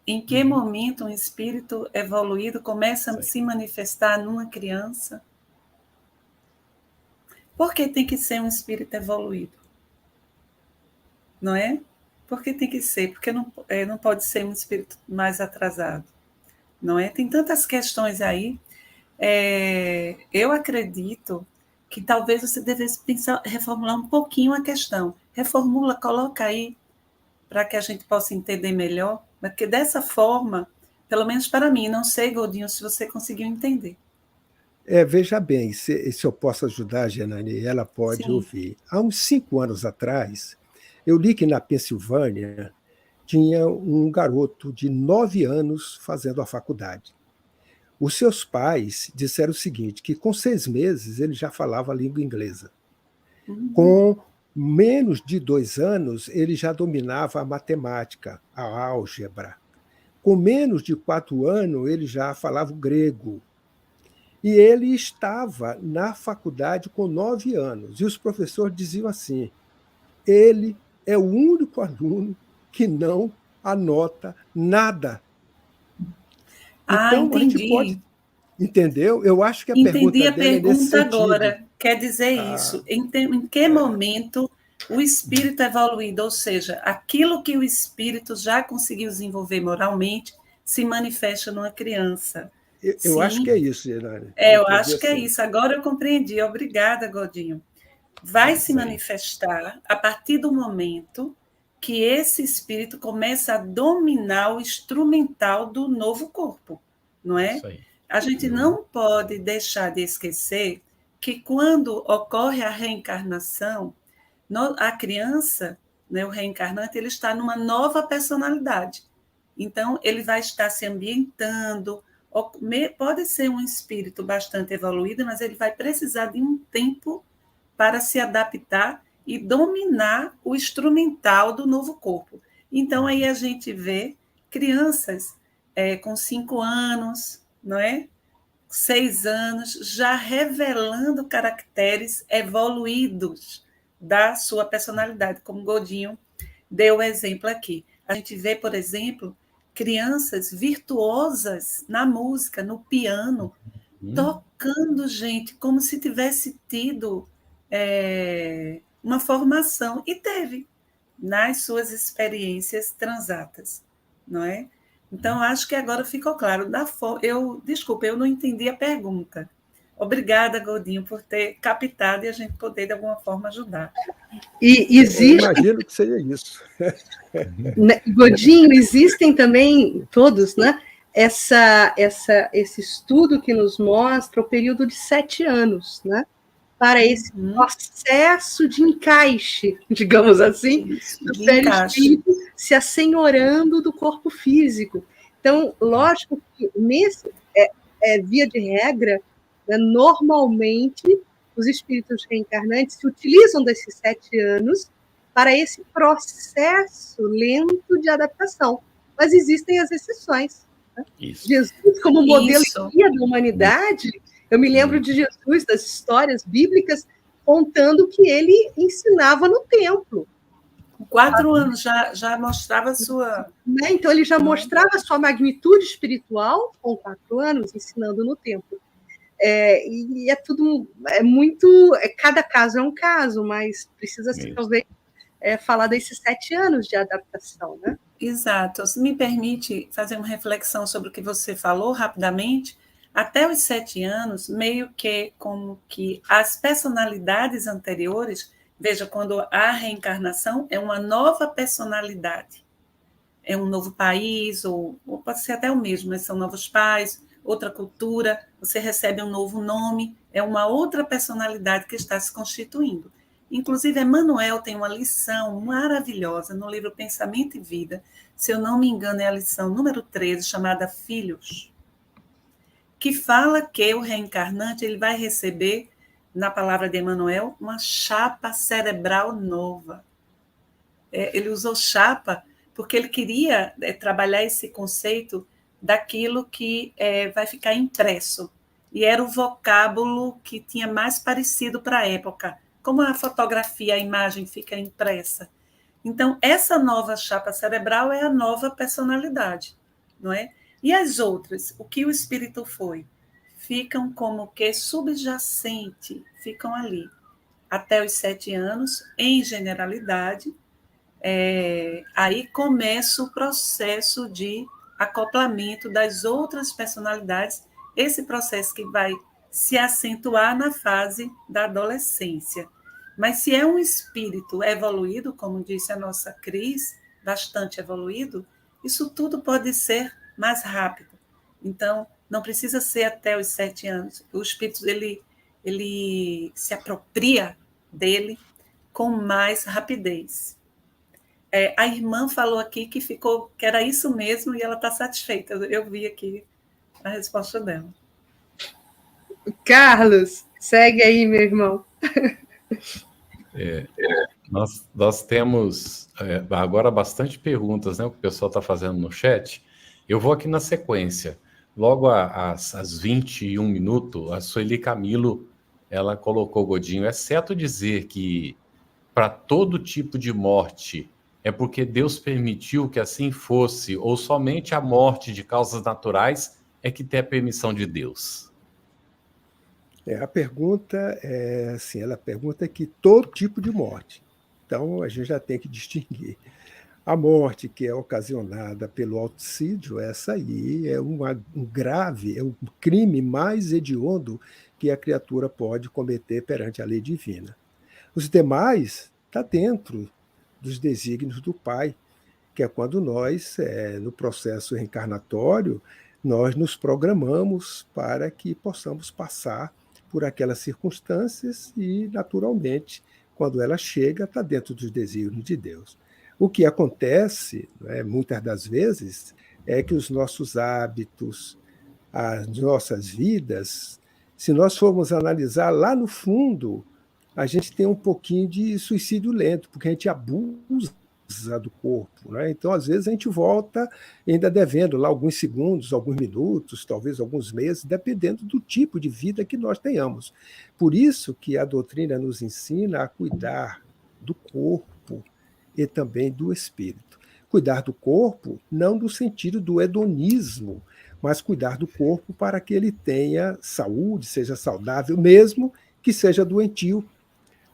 Em que momento um espírito evoluído começa a se manifestar numa criança? Por que tem que ser um espírito evoluído? Não é? Por que tem que ser? Porque não pode ser um espírito mais atrasado. Não é? Tem tantas questões aí. Eu acredito que talvez você devesse pensar, reformular um pouquinho a questão. Reformula, coloca aí, para que a gente possa entender melhor, porque dessa forma, pelo menos para mim, não sei, Godinho, se você conseguiu entender. Veja bem, se eu posso ajudar a Janane, ela pode Sim. ouvir. Há uns 5 anos atrás, eu li que na Pensilvânia tinha um garoto de 9 anos fazendo a faculdade. Os seus pais disseram o seguinte, que com 6 meses ele já falava a língua inglesa. Com menos de 2 anos, ele já dominava a matemática, a álgebra. Com menos de 4 anos, ele já falava o grego. E ele estava na faculdade com 9 anos. E os professores diziam assim, ele é o único aluno que não anota nada. Então, entendi. a gente pode... Entendeu? Eu acho que a Entendi pergunta a dela é nesse pergunta sentido. agora. Quer dizer isso. Em que momento o espírito evoluído, ou seja, aquilo que o espírito já conseguiu desenvolver moralmente, se manifesta numa criança? Eu acho que é isso, Gerane. Eu acho que é isso. Agora eu compreendi. Obrigada, Godinho. Vai se Isso aí. manifestar a partir do momento que esse espírito começa a dominar o instrumental do novo corpo, não é? Isso aí. A gente não pode deixar de esquecer que quando ocorre a reencarnação, a criança, né, o reencarnante, ele está numa nova personalidade. Então, ele vai estar se ambientando, pode ser um espírito bastante evoluído, mas ele vai precisar de um tempo para se adaptar e dominar o instrumental do novo corpo. Então, aí a gente vê crianças com 5 anos, não é? 6 anos, já revelando caracteres evoluídos da sua personalidade, como Godinho deu o exemplo aqui. A gente vê, por exemplo, crianças virtuosas na música, no piano, tocando, gente, como se tivesse tido uma formação, e teve, nas suas experiências transatas, não é? Então, acho que agora ficou claro. Desculpa, eu não entendi a pergunta. Obrigada, Godinho, por ter captado e a gente poder, de alguma forma, ajudar. E existe... Eu imagino que seja isso. Godinho, existem também todos, né? Esse estudo que nos mostra o período de 7 anos, né? Para esse processo de encaixe, digamos assim, do perispírito se assenhorando do corpo físico. Então, lógico que via de regra, né, normalmente os espíritos reencarnantes se utilizam desses 7 anos para esse processo lento de adaptação. Mas existem as exceções. Né? Jesus, como modelo guia da humanidade, eu me lembro de Jesus, das histórias bíblicas, contando que ele ensinava no templo. Com 4 anos já mostrava a sua... Né? Então, ele já mostrava a sua magnitude espiritual com 4 anos, ensinando no templo. E é tudo... cada caso é um caso, mas precisa-se, talvez, falar desses 7 anos de adaptação, né? Exato. Se me permite fazer uma reflexão sobre o que você falou rapidamente, até os 7 anos, meio que como que as personalidades anteriores, veja, quando a reencarnação é uma nova personalidade, é um novo país, ou pode ser até o mesmo, mas são novos pais, outra cultura, você recebe um novo nome, é uma outra personalidade que está se constituindo. Inclusive, Emmanuel tem uma lição maravilhosa no livro Pensamento e Vida, se eu não me engano, é a lição número 13, chamada Filhos, que fala que o reencarnante ele vai receber, na palavra de Emmanuel, uma chapa cerebral nova. Ele usou chapa porque ele queria trabalhar esse conceito daquilo que vai ficar impresso. E era o vocábulo que tinha mais parecido para a época, como a fotografia, a imagem fica impressa. Então, essa nova chapa cerebral é a nova personalidade, não é? E as outras, o que o espírito foi? Ficam como que subjacente, ficam ali, até os 7 anos, em generalidade. Aí começa o processo de acoplamento das outras personalidades, esse processo que vai se acentuar na fase da adolescência. Mas se é um espírito evoluído, como disse a nossa Cris, bastante evoluído, isso tudo pode ser mais rápido. Então, não precisa ser até os 7 anos. O espírito ele se apropria dele com mais rapidez. A irmã falou aqui que era isso mesmo e ela está satisfeita. Eu vi aqui a resposta dela. Carlos, segue aí, meu irmão. Nós temos agora bastante perguntas, né? O que o pessoal está fazendo no chat. Eu vou aqui na sequência. Logo às 21 minutos, a Sueli Camilo ela colocou, Godinho, é certo dizer que para todo tipo de morte é porque Deus permitiu que assim fosse, ou somente a morte de causas naturais é que tem a permissão de Deus? A pergunta é assim, ela pergunta que todo tipo de morte. Então, a gente já tem que distinguir. A morte que é ocasionada pelo auticídio, essa aí é um grave, é um crime mais hediondo que a criatura pode cometer perante a lei divina. Os demais está dentro dos desígnios do Pai, que é quando nós, no processo reencarnatório, nós nos programamos para que possamos passar por aquelas circunstâncias e, naturalmente, quando ela chega, está dentro dos desígnios de Deus. O que acontece, muitas das vezes, é que os nossos hábitos, as nossas vidas, se nós formos analisar lá no fundo, a gente tem um pouquinho de suicídio lento, porque a gente abusa do corpo, né? Então, às vezes, a gente volta ainda devendo lá alguns segundos, alguns minutos, talvez alguns meses, dependendo do tipo de vida que nós tenhamos. Por isso que a doutrina nos ensina a cuidar do corpo e também do espírito. Cuidar do corpo não no sentido do hedonismo, mas cuidar do corpo para que ele tenha saúde, seja saudável, mesmo que seja doentio.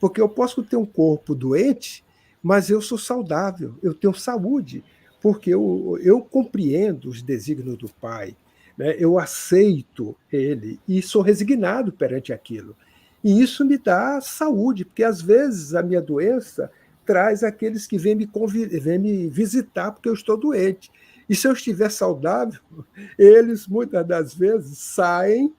Porque eu posso ter um corpo doente, mas eu sou saudável, eu tenho saúde, porque eu compreendo os desígnios do Pai, né? Eu aceito ele e sou resignado perante aquilo. E isso me dá saúde, porque às vezes a minha doença traz aqueles que vêm me visitar porque eu estou doente. E se eu estiver saudável, eles muitas das vezes saem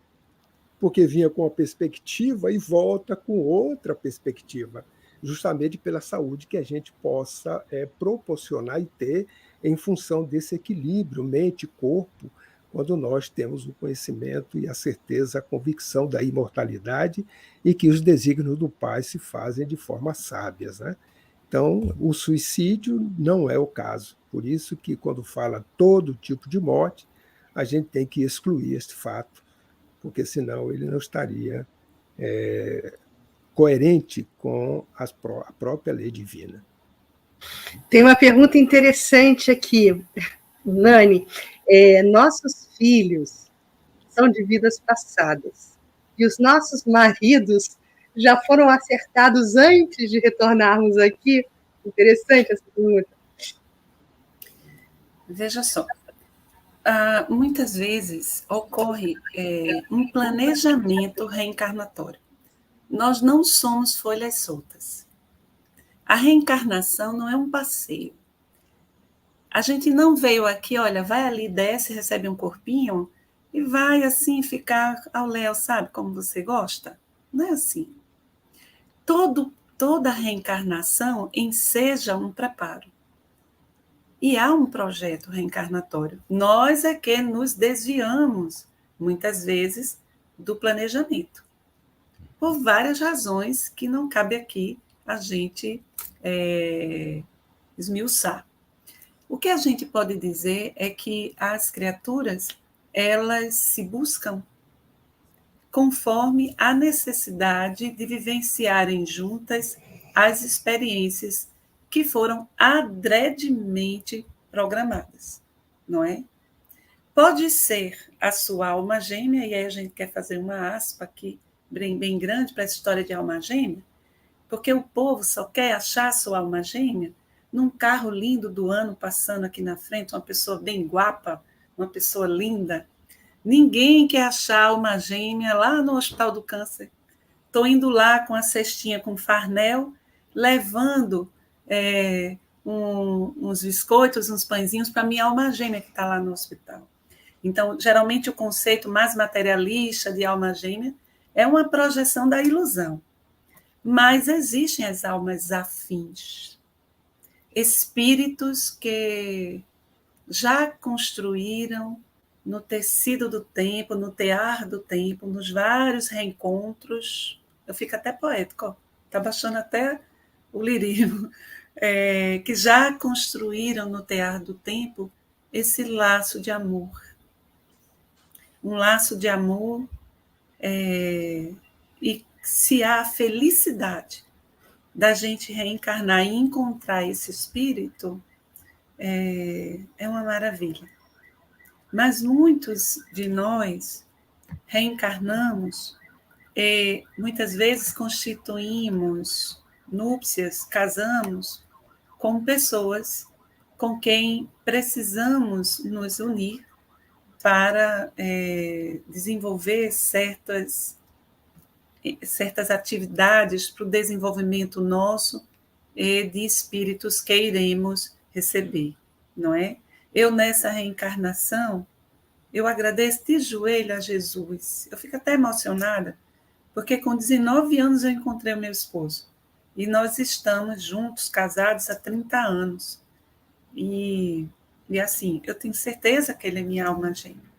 porque vinha com uma perspectiva e volta com outra perspectiva, justamente pela saúde que a gente possa proporcionar e ter em função desse equilíbrio mente-corpo, quando nós temos o conhecimento e a certeza, a convicção da imortalidade e que os desígnios do Pai se fazem de formas sábias, né? Então, o suicídio não é o caso. Por isso que, quando fala todo tipo de morte, a gente tem que excluir este fato, porque senão ele não estaria coerente com a própria lei divina. Tem uma pergunta interessante aqui, Nani. Nossos filhos são de vidas passadas e os nossos maridos já foram acertados antes de retornarmos aqui? Interessante essa pergunta. Veja só, muitas vezes ocorre um planejamento reencarnatório. Nós não somos folhas soltas. A reencarnação não é um passeio. A gente não veio aqui, olha, vai ali, desce, recebe um corpinho e vai assim ficar ao léu, sabe, como você gosta? Não é assim. Toda reencarnação enseja um preparo. E há um projeto reencarnatório. Nós é que nos desviamos, muitas vezes, do planejamento. Por várias razões que não cabe aqui a gente esmiuçar. O que a gente pode dizer é que as criaturas, elas se buscam conforme a necessidade de vivenciarem juntas as experiências que foram adredemente programadas, não é? Pode ser a sua alma gêmea, e aí a gente quer fazer uma aspa aqui bem grande para essa história de alma gêmea, porque o povo só quer achar a sua alma gêmea num carro lindo do ano passando aqui na frente, uma pessoa bem guapa, uma pessoa linda. Ninguém quer achar a alma gêmea lá no Hospital do Câncer. Estou indo lá com a cestinha com farnel, levando uns biscoitos, uns pãezinhos para minha alma gêmea que está lá no hospital. Então, geralmente, o conceito mais materialista de alma gêmea é uma projeção da ilusão. Mas existem as almas afins, espíritos que já construíram no tecido do tempo, no tear do tempo, nos vários reencontros. Eu fico até poético, está baixando até o lirismo, que já construíram no tear do tempo esse laço de amor. Um laço de amor, e se há a felicidade da gente reencarnar e encontrar esse espírito, é uma maravilha. Mas muitos de nós reencarnamos e muitas vezes constituímos núpcias, casamos com pessoas com quem precisamos nos unir para desenvolver certas atividades para o desenvolvimento nosso e de espíritos que iremos receber, não é? Eu, nessa reencarnação, eu agradeço de joelho a Jesus. Eu fico até emocionada, porque com 19 anos eu encontrei o meu esposo. E nós estamos juntos, casados há 30 anos. E assim, eu tenho certeza que ele é minha alma gêmea.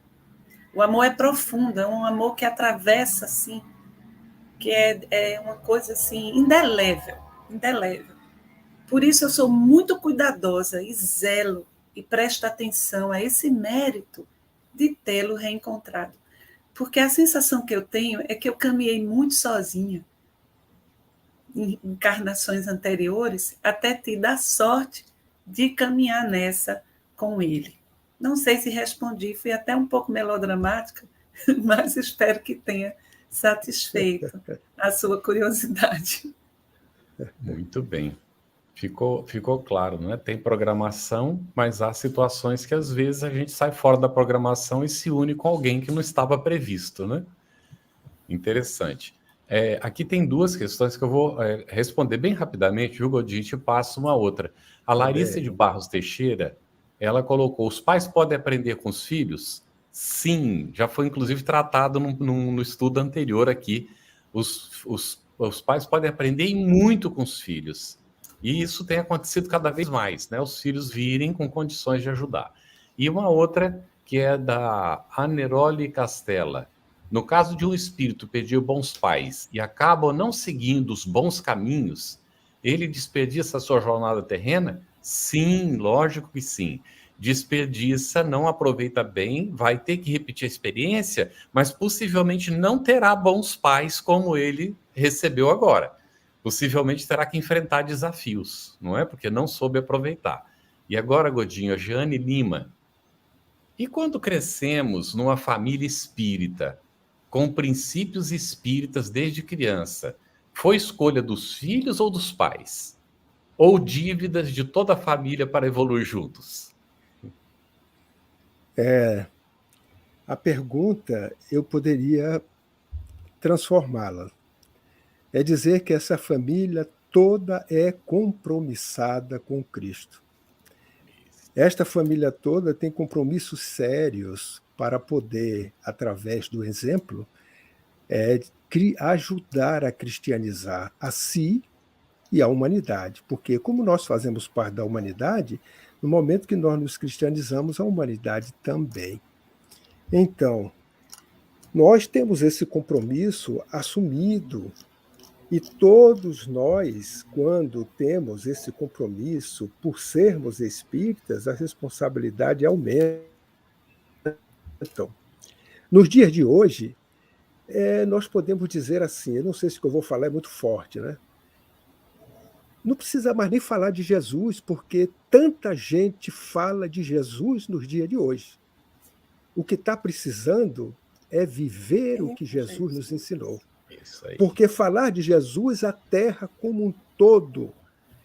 O amor é profundo, é um amor que atravessa, assim, que é uma coisa, assim, indelével, indelével. Por isso eu sou muito cuidadosa e zelo e presto atenção a esse mérito de tê-lo reencontrado. Porque a sensação que eu tenho é que eu caminhei muito sozinha em encarnações anteriores até ter a sorte de caminhar nessa com ele. Não sei se respondi, fui até um pouco melodramática, mas espero que tenha satisfeito a sua curiosidade. Muito bem. Ficou claro, não é? Tem programação, mas há situações que às vezes a gente sai fora da programação e se une com alguém que não estava previsto, né? Interessante. Aqui tem duas questões que eu vou responder bem rapidamente, viu, Godinho? Te passo uma outra. A Larissa de Barros Teixeira, ela colocou: os pais podem aprender com os filhos? Sim, já foi inclusive tratado no estudo anterior aqui. Os pais podem aprender muito com os filhos. E isso tem acontecido cada vez mais, né? Os filhos virem com condições de ajudar. E uma outra, que é da Aneroli Castella. No caso de um espírito pedir bons pais e acaba não seguindo os bons caminhos, ele desperdiça a sua jornada terrena? Sim, lógico que sim. Desperdiça, não aproveita bem, vai ter que repetir a experiência, mas possivelmente não terá bons pais como ele recebeu agora. Possivelmente terá que enfrentar desafios, não é? Porque não soube aproveitar. E agora, Godinho, a Jeane Lima. E quando crescemos numa família espírita, com princípios espíritas desde criança, foi escolha dos filhos ou dos pais? Ou dívidas de toda a família para evoluir juntos? A pergunta eu poderia transformá-la. É dizer que essa família toda é compromissada com Cristo. Esta família toda tem compromissos sérios para poder, através do exemplo, ajudar a cristianizar a si e a humanidade. Porque, como nós fazemos parte da humanidade, no momento que nós nos cristianizamos, a humanidade também. Então, nós temos esse compromisso assumido. E todos nós, quando temos esse compromisso, por sermos espíritas, a responsabilidade aumenta. Nos dias de hoje, nós podemos dizer assim, eu não sei se o que eu vou falar é muito forte, né? Não precisa mais nem falar de Jesus, porque tanta gente fala de Jesus nos dias de hoje. O que está precisando é viver o que Jesus nos ensinou. Porque falar de Jesus, a Terra como um todo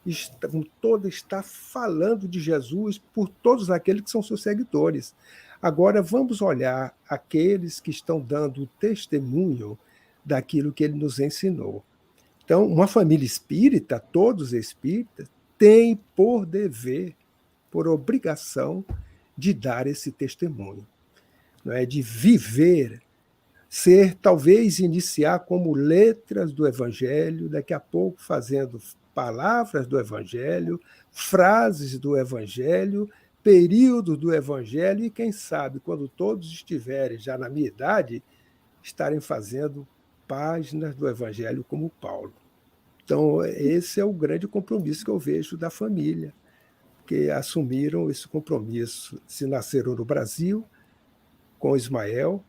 está falando de Jesus por todos aqueles que são seus seguidores. Agora, vamos olhar aqueles que estão dando testemunho daquilo que ele nos ensinou. Então, uma família espírita, todos espíritas, tem por dever, por obrigação, de dar esse testemunho, não é? De viver, talvez iniciar como letras do Evangelho, daqui a pouco fazendo palavras do Evangelho, frases do Evangelho, períodos do Evangelho, e quem sabe, quando todos estiverem já na minha idade, estarem fazendo páginas do Evangelho como Paulo. Então, esse é o grande compromisso que eu vejo da família, que assumiram esse compromisso, se nasceram no Brasil, com Ismael,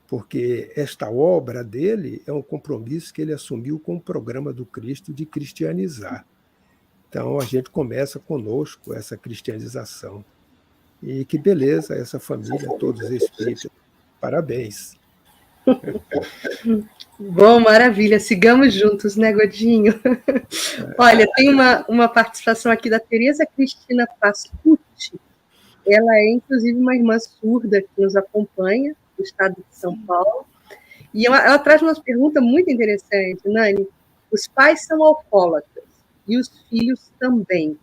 porque esta obra dele é um compromisso que ele assumiu com o programa do Cristo de cristianizar. Então, a gente começa conosco essa cristianização. E que beleza essa família, todos espíritas. Parabéns. Bom, maravilha. Sigamos juntos, né, Godinho? Olha, tem uma participação aqui da Tereza Cristina Pascucci. Ela é, inclusive, uma irmã surda que nos acompanha, do estado de São Paulo. E ela traz uma pergunta muito interessante, Nani. Os pais são alcoólatras e os filhos também.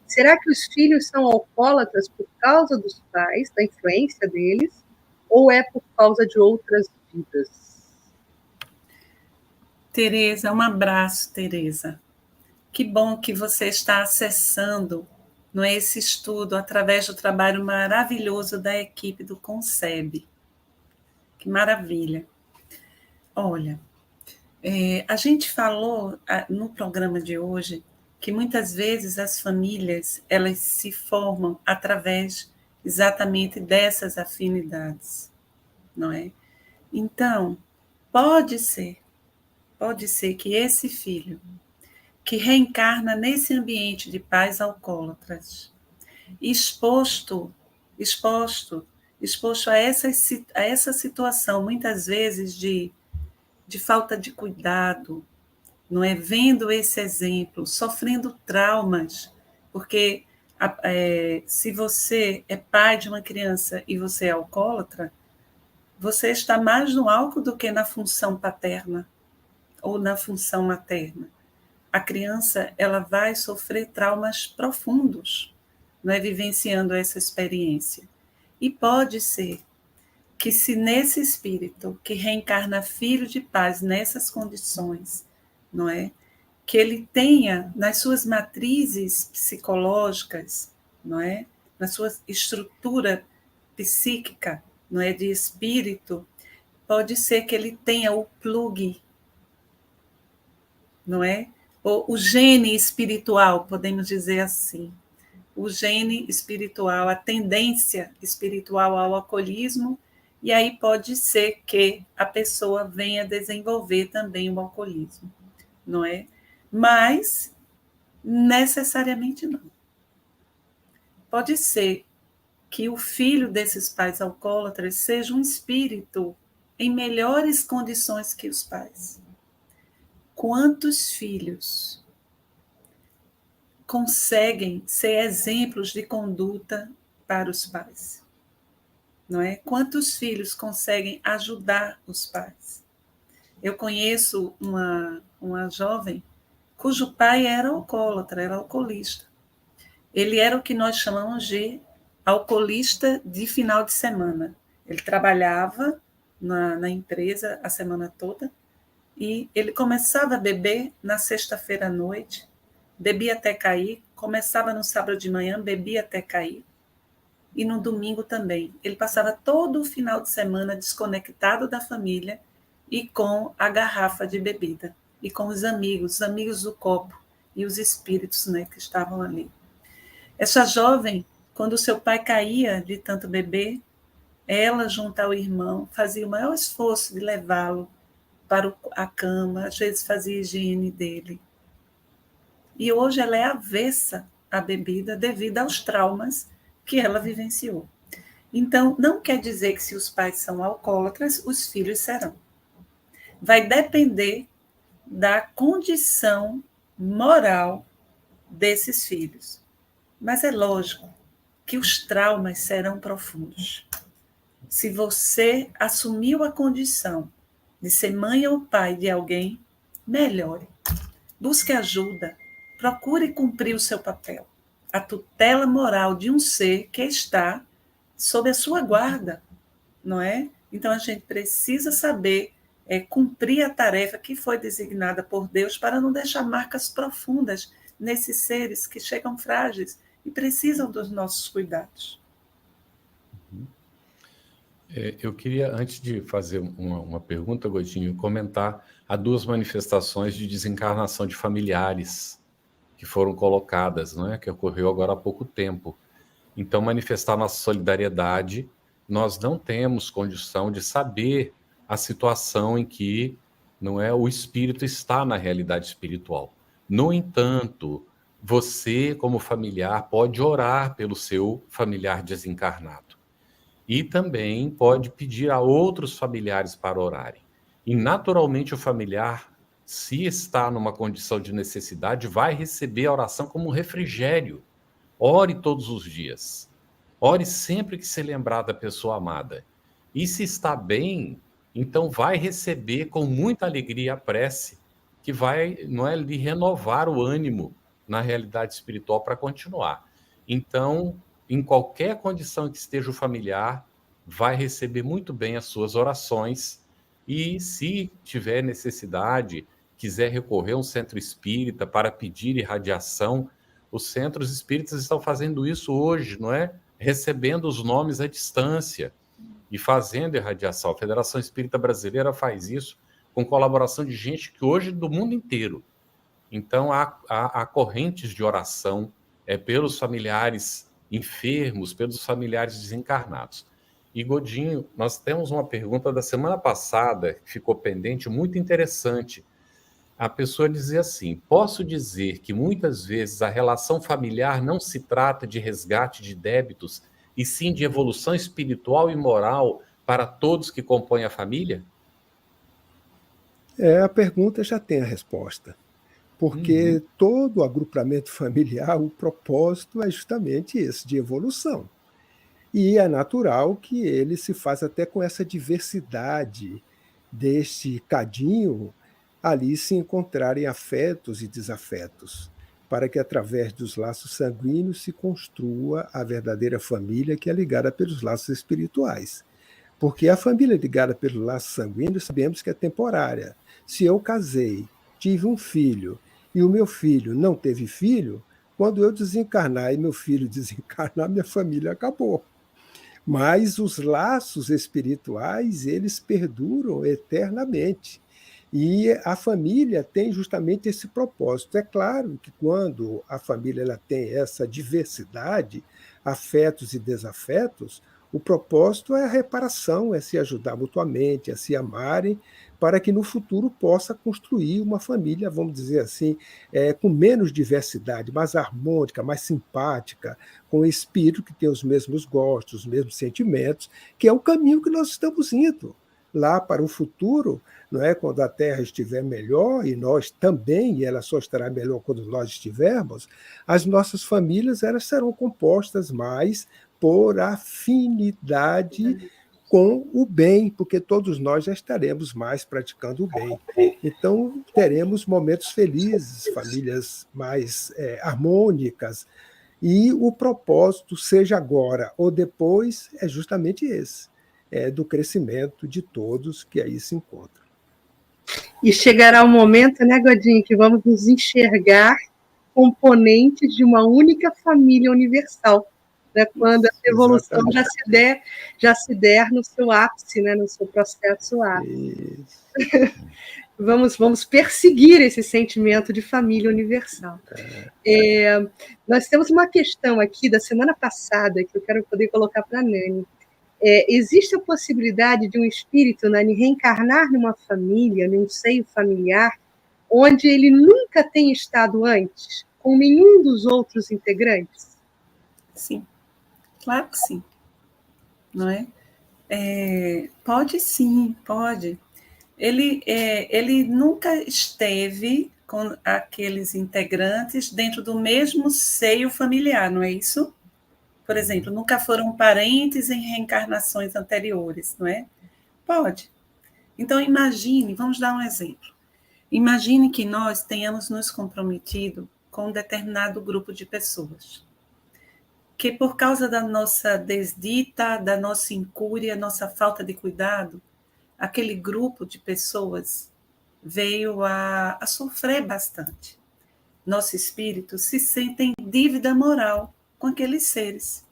Será que os filhos são alcoólatras por causa dos pais, da influência deles, ou é por causa de outras vidas? Tereza, um abraço, Tereza. Que bom que você está acessando esse estudo através do trabalho maravilhoso da equipe do Concebe. Que maravilha. Olha, a gente falou no programa de hoje que muitas vezes as famílias elas se formam através exatamente dessas afinidades, não é? Então, pode ser que esse filho que reencarna nesse ambiente de pais alcoólatras, exposto a essa situação, muitas vezes de falta de cuidado, não é? Vendo esse exemplo, sofrendo traumas, porque se você é pai de uma criança e você é alcoólatra, você está mais no álcool do que na função paterna ou na função materna. A criança ela vai sofrer traumas profundos, não é? Vivenciando essa experiência. E pode ser que se nesse espírito que reencarna filho de pais nessas condições, não é? Que ele tenha nas suas matrizes psicológicas, não é? Na sua estrutura psíquica, não é? De espírito, pode ser que ele tenha o plug, não é? O gene espiritual, podemos dizer assim. O gene espiritual, a tendência espiritual ao alcoolismo, e aí pode ser que a pessoa venha desenvolver também o alcoolismo, não é? Mas, necessariamente não. Pode ser que o filho desses pais alcoólatras seja um espírito em melhores condições que os pais. Quantos filhos conseguem ser exemplos de conduta para os pais? Não é? Quantos filhos conseguem ajudar os pais? Eu conheço uma jovem cujo pai era alcoólatra, era alcoolista. Ele era o que nós chamamos de alcoolista de final de semana. Ele trabalhava na empresa a semana toda e ele começava a beber na sexta-feira à noite, bebia até cair, começava no sábado de manhã, bebia até cair, e no domingo também. Ele passava todo o final de semana desconectado da família e com a garrafa de bebida, e com os amigos do copo, e os espíritos, né, que estavam ali. Essa jovem, quando seu pai caía de tanto beber, ela, junto ao irmão, fazia o maior esforço de levá-lo para a cama, às vezes fazia higiene dele. E hoje ela é avessa à bebida devido aos traumas que ela vivenciou. Então, não quer dizer que se os pais são alcoólatras, os filhos serão. Vai depender da condição moral desses filhos. Mas é lógico que os traumas serão profundos. Se você assumiu a condição de ser mãe ou pai de alguém, melhore. Busque ajuda. Procure cumprir o seu papel. A tutela moral de um ser que está sob a sua guarda, não é? Então, a gente precisa saber cumprir a tarefa que foi designada por Deus para não deixar marcas profundas nesses seres que chegam frágeis e precisam dos nossos cuidados. Eu queria, antes de fazer uma pergunta, Godinho, comentar as duas manifestações de desencarnação de familiares que foram colocadas, não é? Que ocorreu agora há pouco tempo. Então, manifestar nossa solidariedade, nós não temos condição de saber a situação em que, não é, o espírito está na realidade espiritual. No entanto, você, como familiar, pode orar pelo seu familiar desencarnado. E também pode pedir a outros familiares para orarem. E, naturalmente, o familiar, se está numa condição de necessidade, vai receber a oração como um refrigério. Ore todos os dias. Ore sempre que se lembrar da pessoa amada. E se está bem, então vai receber com muita alegria a prece, que vai, não é, lhe renovar o ânimo na realidade espiritual para continuar. Então, em qualquer condição que esteja o familiar, vai receber muito bem as suas orações e, se tiver necessidade, quiser recorrer a um centro espírita para pedir irradiação, os centros espíritas estão fazendo isso hoje, não é? Recebendo os nomes à distância e fazendo irradiação. A Federação Espírita Brasileira faz isso com colaboração de gente que hoje é do mundo inteiro. Então, há correntes de oração pelos familiares enfermos, pelos familiares desencarnados. E, Godinho, nós temos uma pergunta da semana passada, que ficou pendente, muito interessante. A pessoa dizia assim: posso dizer que muitas vezes a relação familiar não se trata de resgate de débitos, e sim de evolução espiritual e moral para todos que compõem a família? A pergunta já tem a resposta. Porque todo agrupamento familiar, o propósito é justamente esse, de evolução. E é natural que ele se faça até com essa diversidade deste cadinho, ali se encontrarem afetos e desafetos, para que através dos laços sanguíneos se construa a verdadeira família, que é ligada pelos laços espirituais. Porque a família ligada pelo laço sanguíneo sabemos que é temporária. Se eu casei, tive um filho, e o meu filho não teve filho, quando eu desencarnar e meu filho desencarnar, minha família acabou. Mas os laços espirituais, eles perduram eternamente. E a família tem justamente esse propósito. É claro que quando a família ela tem essa diversidade, afetos e desafetos, o propósito é a reparação, é se ajudar mutuamente, é se amarem, para que no futuro possa construir uma família, vamos dizer assim, com menos diversidade, mais harmônica, mais simpática, com um espírito que tem os mesmos gostos, os mesmos sentimentos, que é o caminho que nós estamos indo lá para o futuro, não é? Quando a Terra estiver melhor, e nós também, e ela só estará melhor quando nós estivermos, as nossas famílias elas serão compostas mais por afinidade com o bem, porque todos nós já estaremos mais praticando o bem. Então, teremos momentos felizes, famílias mais harmônicas, E o propósito, seja agora ou depois, é justamente esse, do crescimento de todos que aí se encontram. E chegará o momento, né, Godinho, que vamos nos enxergar componentes de uma única família universal, né, quando a evolução já se der no seu ápice, né, no seu processo ápice. Vamos perseguir esse sentimento de família universal. Nós temos uma questão aqui da semana passada que eu quero poder colocar para a Nani. Existe a possibilidade de um espírito, Nani, reencarnar numa família, num seio familiar, onde ele nunca tenha estado antes, com nenhum dos outros integrantes? Sim, claro que sim. Não é? Pode sim, pode. Ele nunca esteve com aqueles integrantes dentro do mesmo seio familiar, não é isso? Por exemplo, nunca foram parentes em reencarnações anteriores, não é? Pode. Então, imagine, vamos dar um exemplo. Imagine que nós tenhamos nos comprometido com um determinado grupo de pessoas, que por causa da nossa desdita, da nossa incúria, nossa falta de cuidado, aquele grupo de pessoas veio a sofrer bastante. Nosso espírito se sente em dívida moral com aqueles seres,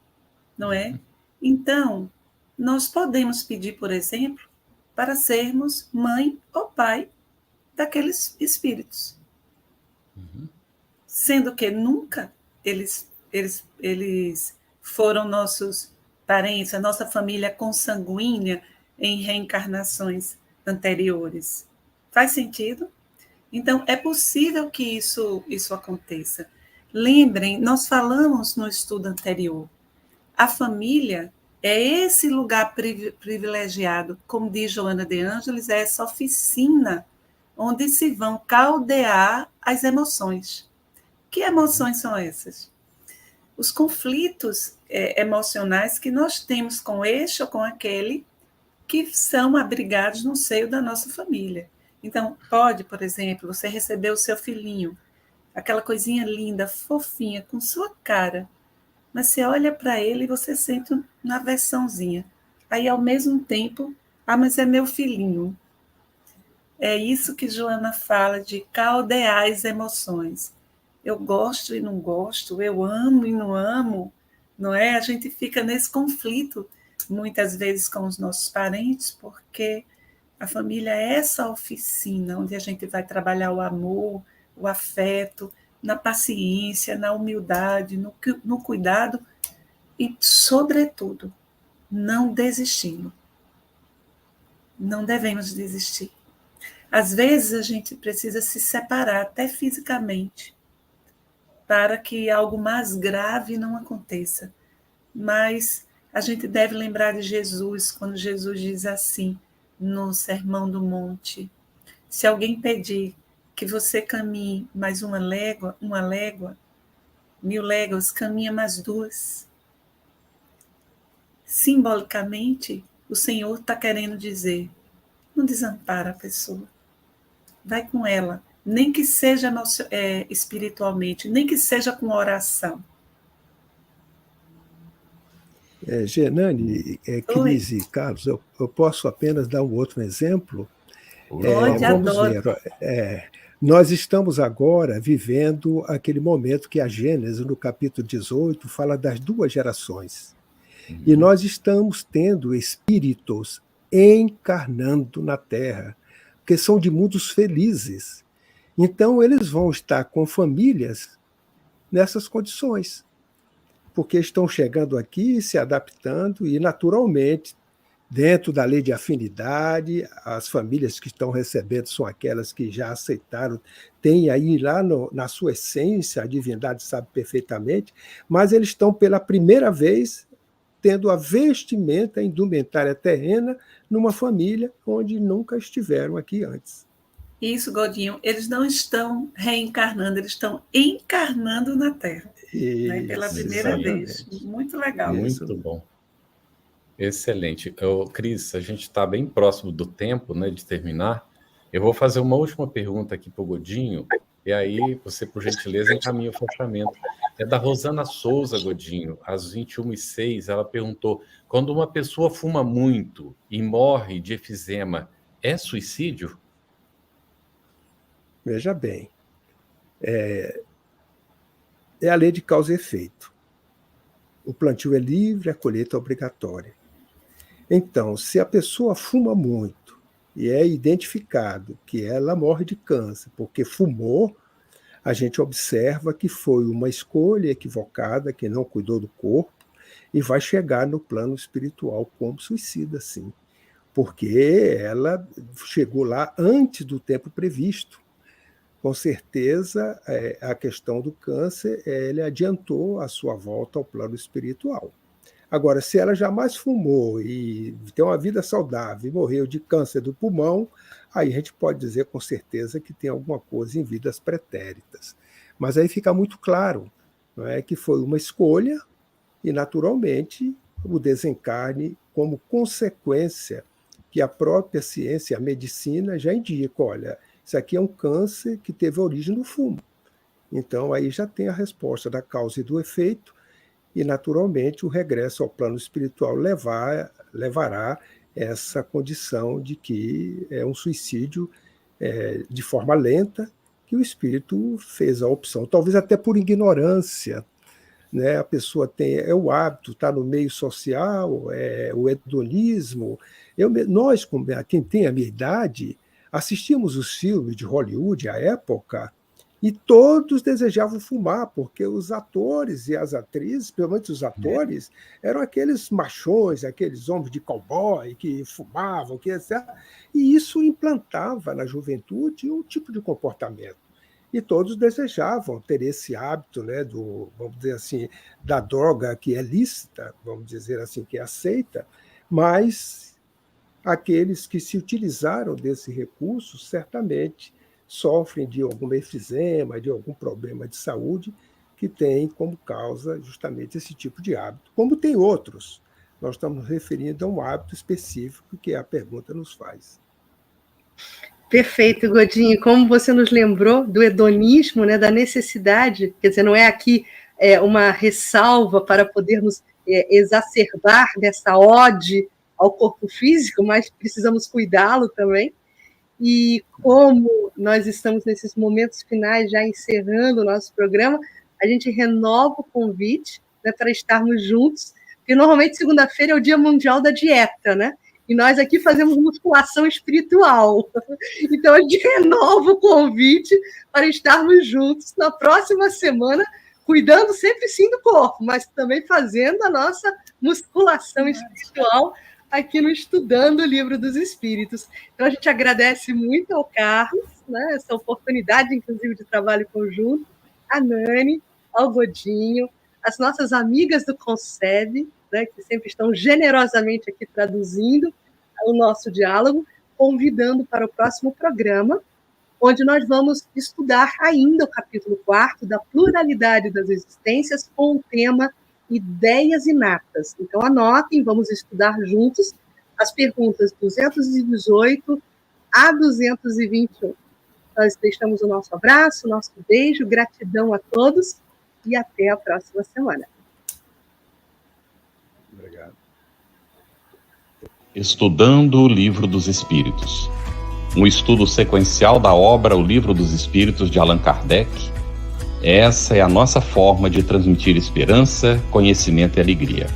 não é? Então, nós podemos pedir, por exemplo, para sermos mãe ou pai daqueles espíritos. Sendo que nunca eles foram nossos parentes, a nossa família consanguínea em reencarnações anteriores. Faz sentido? Então, é possível que isso aconteça. Lembrem, nós falamos no estudo anterior, a família é esse lugar privilegiado, como diz Joana de Ângeles, é essa oficina onde se vão caldear as emoções. Que emoções são essas? Os conflitos emocionais que nós temos com este ou com aquele que são abrigados no seio da nossa família. Então, pode, por exemplo, você receber o seu filhinho, aquela coisinha linda, fofinha, com sua cara, mas você olha para ele e você sente uma aversãozinha. Aí, ao mesmo tempo, mas é meu filhinho. É isso que Joana fala de caldear as emoções. Eu gosto e não gosto, eu amo e não amo, não é? A gente fica nesse conflito, muitas vezes com os nossos parentes, porque a família é essa oficina onde a gente vai trabalhar o amor, o afeto, na paciência, na humildade, no cuidado e, sobretudo, não desistindo. Não devemos desistir. Às vezes a gente precisa se separar, até fisicamente, para que algo mais grave não aconteça. Mas a gente deve lembrar de Jesus, quando Jesus diz assim, no Sermão do Monte: se alguém pedir que você caminhe mais uma légua, 1000 léguas, caminha mais 2. Simbolicamente, o Senhor está querendo dizer, não desampara a pessoa. Vai com ela, nem que seja espiritualmente, nem que seja com oração. Genane, Cris e Carlos, eu posso apenas dar um outro exemplo? Pode, vamos adoro. ver. Nós estamos agora vivendo aquele momento que a Gênesis, no capítulo 18, fala das 2 gerações. E nós estamos tendo espíritos encarnando na Terra, que são de mundos felizes. Então, eles vão estar com famílias nessas condições, porque estão chegando aqui, se adaptando e, naturalmente, dentro da lei de afinidade, as famílias que estão recebendo são aquelas que já aceitaram, têm aí lá na sua essência, a divindade sabe perfeitamente, mas eles estão pela primeira vez tendo a vestimenta, a indumentária terrena, numa família onde nunca estiveram aqui antes. Isso, Godinho, eles não estão reencarnando, eles estão encarnando na Terra. Isso, né, pela primeira vez. Muito legal. Muito bom. Excelente. Cris, a gente está bem próximo do tempo, né, de terminar. Eu vou fazer uma última pergunta aqui para o Godinho, E aí, você, por gentileza, encaminha o fechamento. É da Rosana Souza, Godinho, às 21h06, ela perguntou: quando uma pessoa fuma muito e morre de efizema, é suicídio? Veja bem, é a lei de causa e efeito. O plantio é livre, a colheita é obrigatória. Então, se a pessoa fuma muito e é identificado que ela morre de câncer porque fumou, a gente observa que foi uma escolha equivocada, que não cuidou do corpo, e vai chegar no plano espiritual como suicida, sim. Porque ela chegou lá antes do tempo previsto. Com certeza, a questão do câncer, ele adiantou a sua volta ao plano espiritual. Agora, se ela jamais fumou e tem uma vida saudável e morreu de câncer do pulmão, aí a gente pode dizer com certeza que tem alguma coisa em vidas pretéritas. Mas aí fica muito claro, não é, que foi uma escolha e, naturalmente, o desencarne como consequência que a própria ciência, a medicina, já indica, olha, isso aqui é um câncer que teve origem no fumo. Então, aí já tem a resposta da causa e do efeito, e, naturalmente, o regresso ao plano espiritual levará essa condição de que é um suicídio de forma lenta, que o espírito fez a opção, talvez até por ignorância, né? A pessoa tem o hábito, está no meio social, o hedonismo. Nós, quem tem a minha idade, assistimos os filmes de Hollywood à época e todos desejavam fumar, porque os atores e as atrizes, principalmente os atores, eram aqueles machões, aqueles homens de cowboy que fumavam, etc. E isso implantava na juventude um tipo de comportamento. E todos desejavam ter esse hábito, né, vamos dizer assim, da droga que é lícita, vamos dizer assim, que é aceita, mas aqueles que se utilizaram desse recurso certamente sofrem de algum efizema, de algum problema de saúde que tem como causa justamente esse tipo de hábito. Como tem outros, nós estamos nos referindo a um hábito específico que a pergunta nos faz. Perfeito, Godinho. Como você nos lembrou do hedonismo, né, da necessidade, quer dizer, não é aqui uma ressalva para podermos exacerbar dessa ode ao corpo físico, mas precisamos cuidá-lo também. E como nós estamos nesses momentos finais, já encerrando o nosso programa, a gente renova o convite, né, para estarmos juntos, porque normalmente segunda-feira é o Dia Mundial da Dieta, né? E nós aqui fazemos musculação espiritual. Então, a gente renova o convite para estarmos juntos na próxima semana, cuidando sempre sim do corpo, mas também fazendo a nossa musculação espiritual aqui no Estudando o Livro dos Espíritos. Então, a gente agradece muito ao Carlos, né, essa oportunidade, inclusive, de trabalho conjunto, a Nani, ao Godinho, as nossas amigas do Concebe, né, que sempre estão generosamente aqui traduzindo o nosso diálogo, convidando para o próximo programa, onde nós vamos estudar ainda o capítulo 4 da pluralidade das existências com o tema ideias inatas. Então, anotem, vamos estudar juntos as perguntas 218 a 221. Nós deixamos o nosso abraço, o nosso beijo, gratidão a todos e até a próxima semana. Obrigado. Estudando o Livro dos Espíritos. Um estudo sequencial da obra O Livro dos Espíritos de Allan Kardec. Essa é a nossa forma de transmitir esperança, conhecimento e alegria.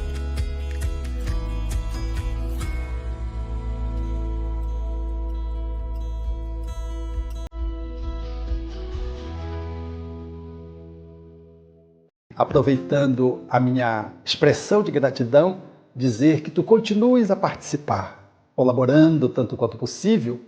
Aproveitando a minha expressão de gratidão, dizer que tu continues a participar, colaborando tanto quanto possível,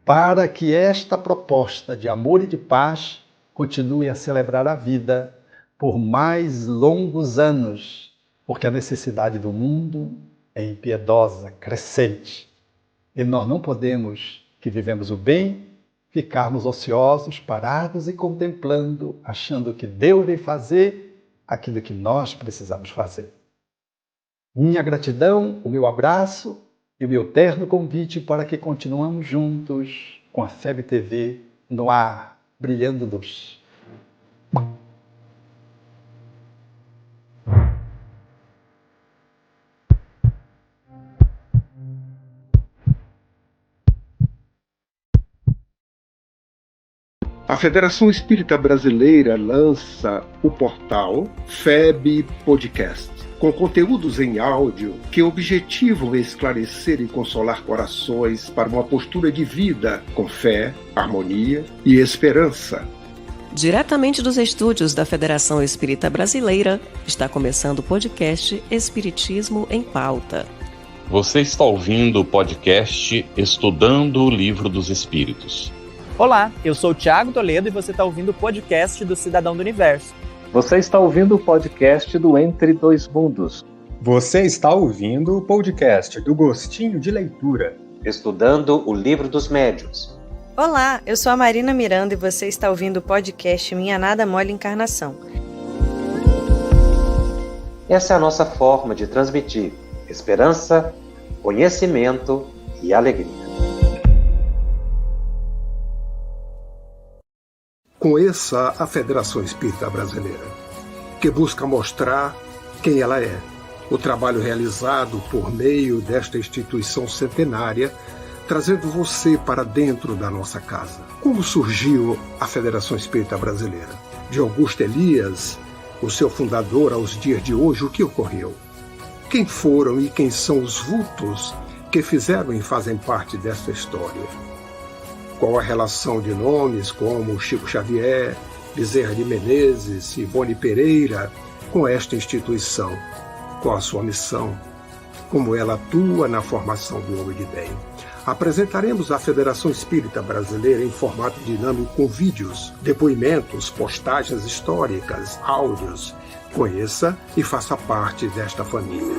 para que esta proposta de amor e de paz continue a celebrar a vida por mais longos anos, porque a necessidade do mundo é impiedosa, crescente. E nós não podemos, que vivemos o bem, ficarmos ociosos, parados e contemplando, achando que Deus vai fazer aquilo que nós precisamos fazer. Minha gratidão, o meu abraço e o meu terno convite para que continuemos juntos com a FEB TV no ar, brilhando luz. A Federação Espírita Brasileira lança o portal FEB Podcast, com conteúdos em áudio que objetivam esclarecer e consolar corações para uma postura de vida com fé, harmonia e esperança. Diretamente dos estúdios da Federação Espírita Brasileira, está começando o podcast Espiritismo em Pauta. Você está ouvindo o podcast Estudando o Livro dos Espíritos. Olá, eu sou o Thiago Toledo e você está ouvindo o podcast do Cidadão do Universo. Você está ouvindo o podcast do Entre Dois Mundos. Você está ouvindo o podcast do Gostinho de Leitura. Estudando o Livro dos Médiuns. Olá, eu sou a Marina Miranda e você está ouvindo o podcast Minha Nada Mole Encarnação. Essa é a nossa forma de transmitir esperança, conhecimento e alegria. Conheça a Federação Espírita Brasileira, que busca mostrar quem ela é, o trabalho realizado por meio desta instituição centenária, trazendo você para dentro da nossa casa. Como surgiu a Federação Espírita Brasileira? De Augusto Elias, o seu fundador, aos dias de hoje, o que ocorreu? Quem foram e quem são os vultos que fizeram e fazem parte desta história? Qual a relação de nomes como Chico Xavier, Bezerra de Menezes e Boni Pereira com esta instituição, com a sua missão, como ela atua na formação do homem de bem? Apresentaremos a Federação Espírita Brasileira em formato dinâmico com vídeos, depoimentos, postagens históricas, áudios. Conheça e faça parte desta família.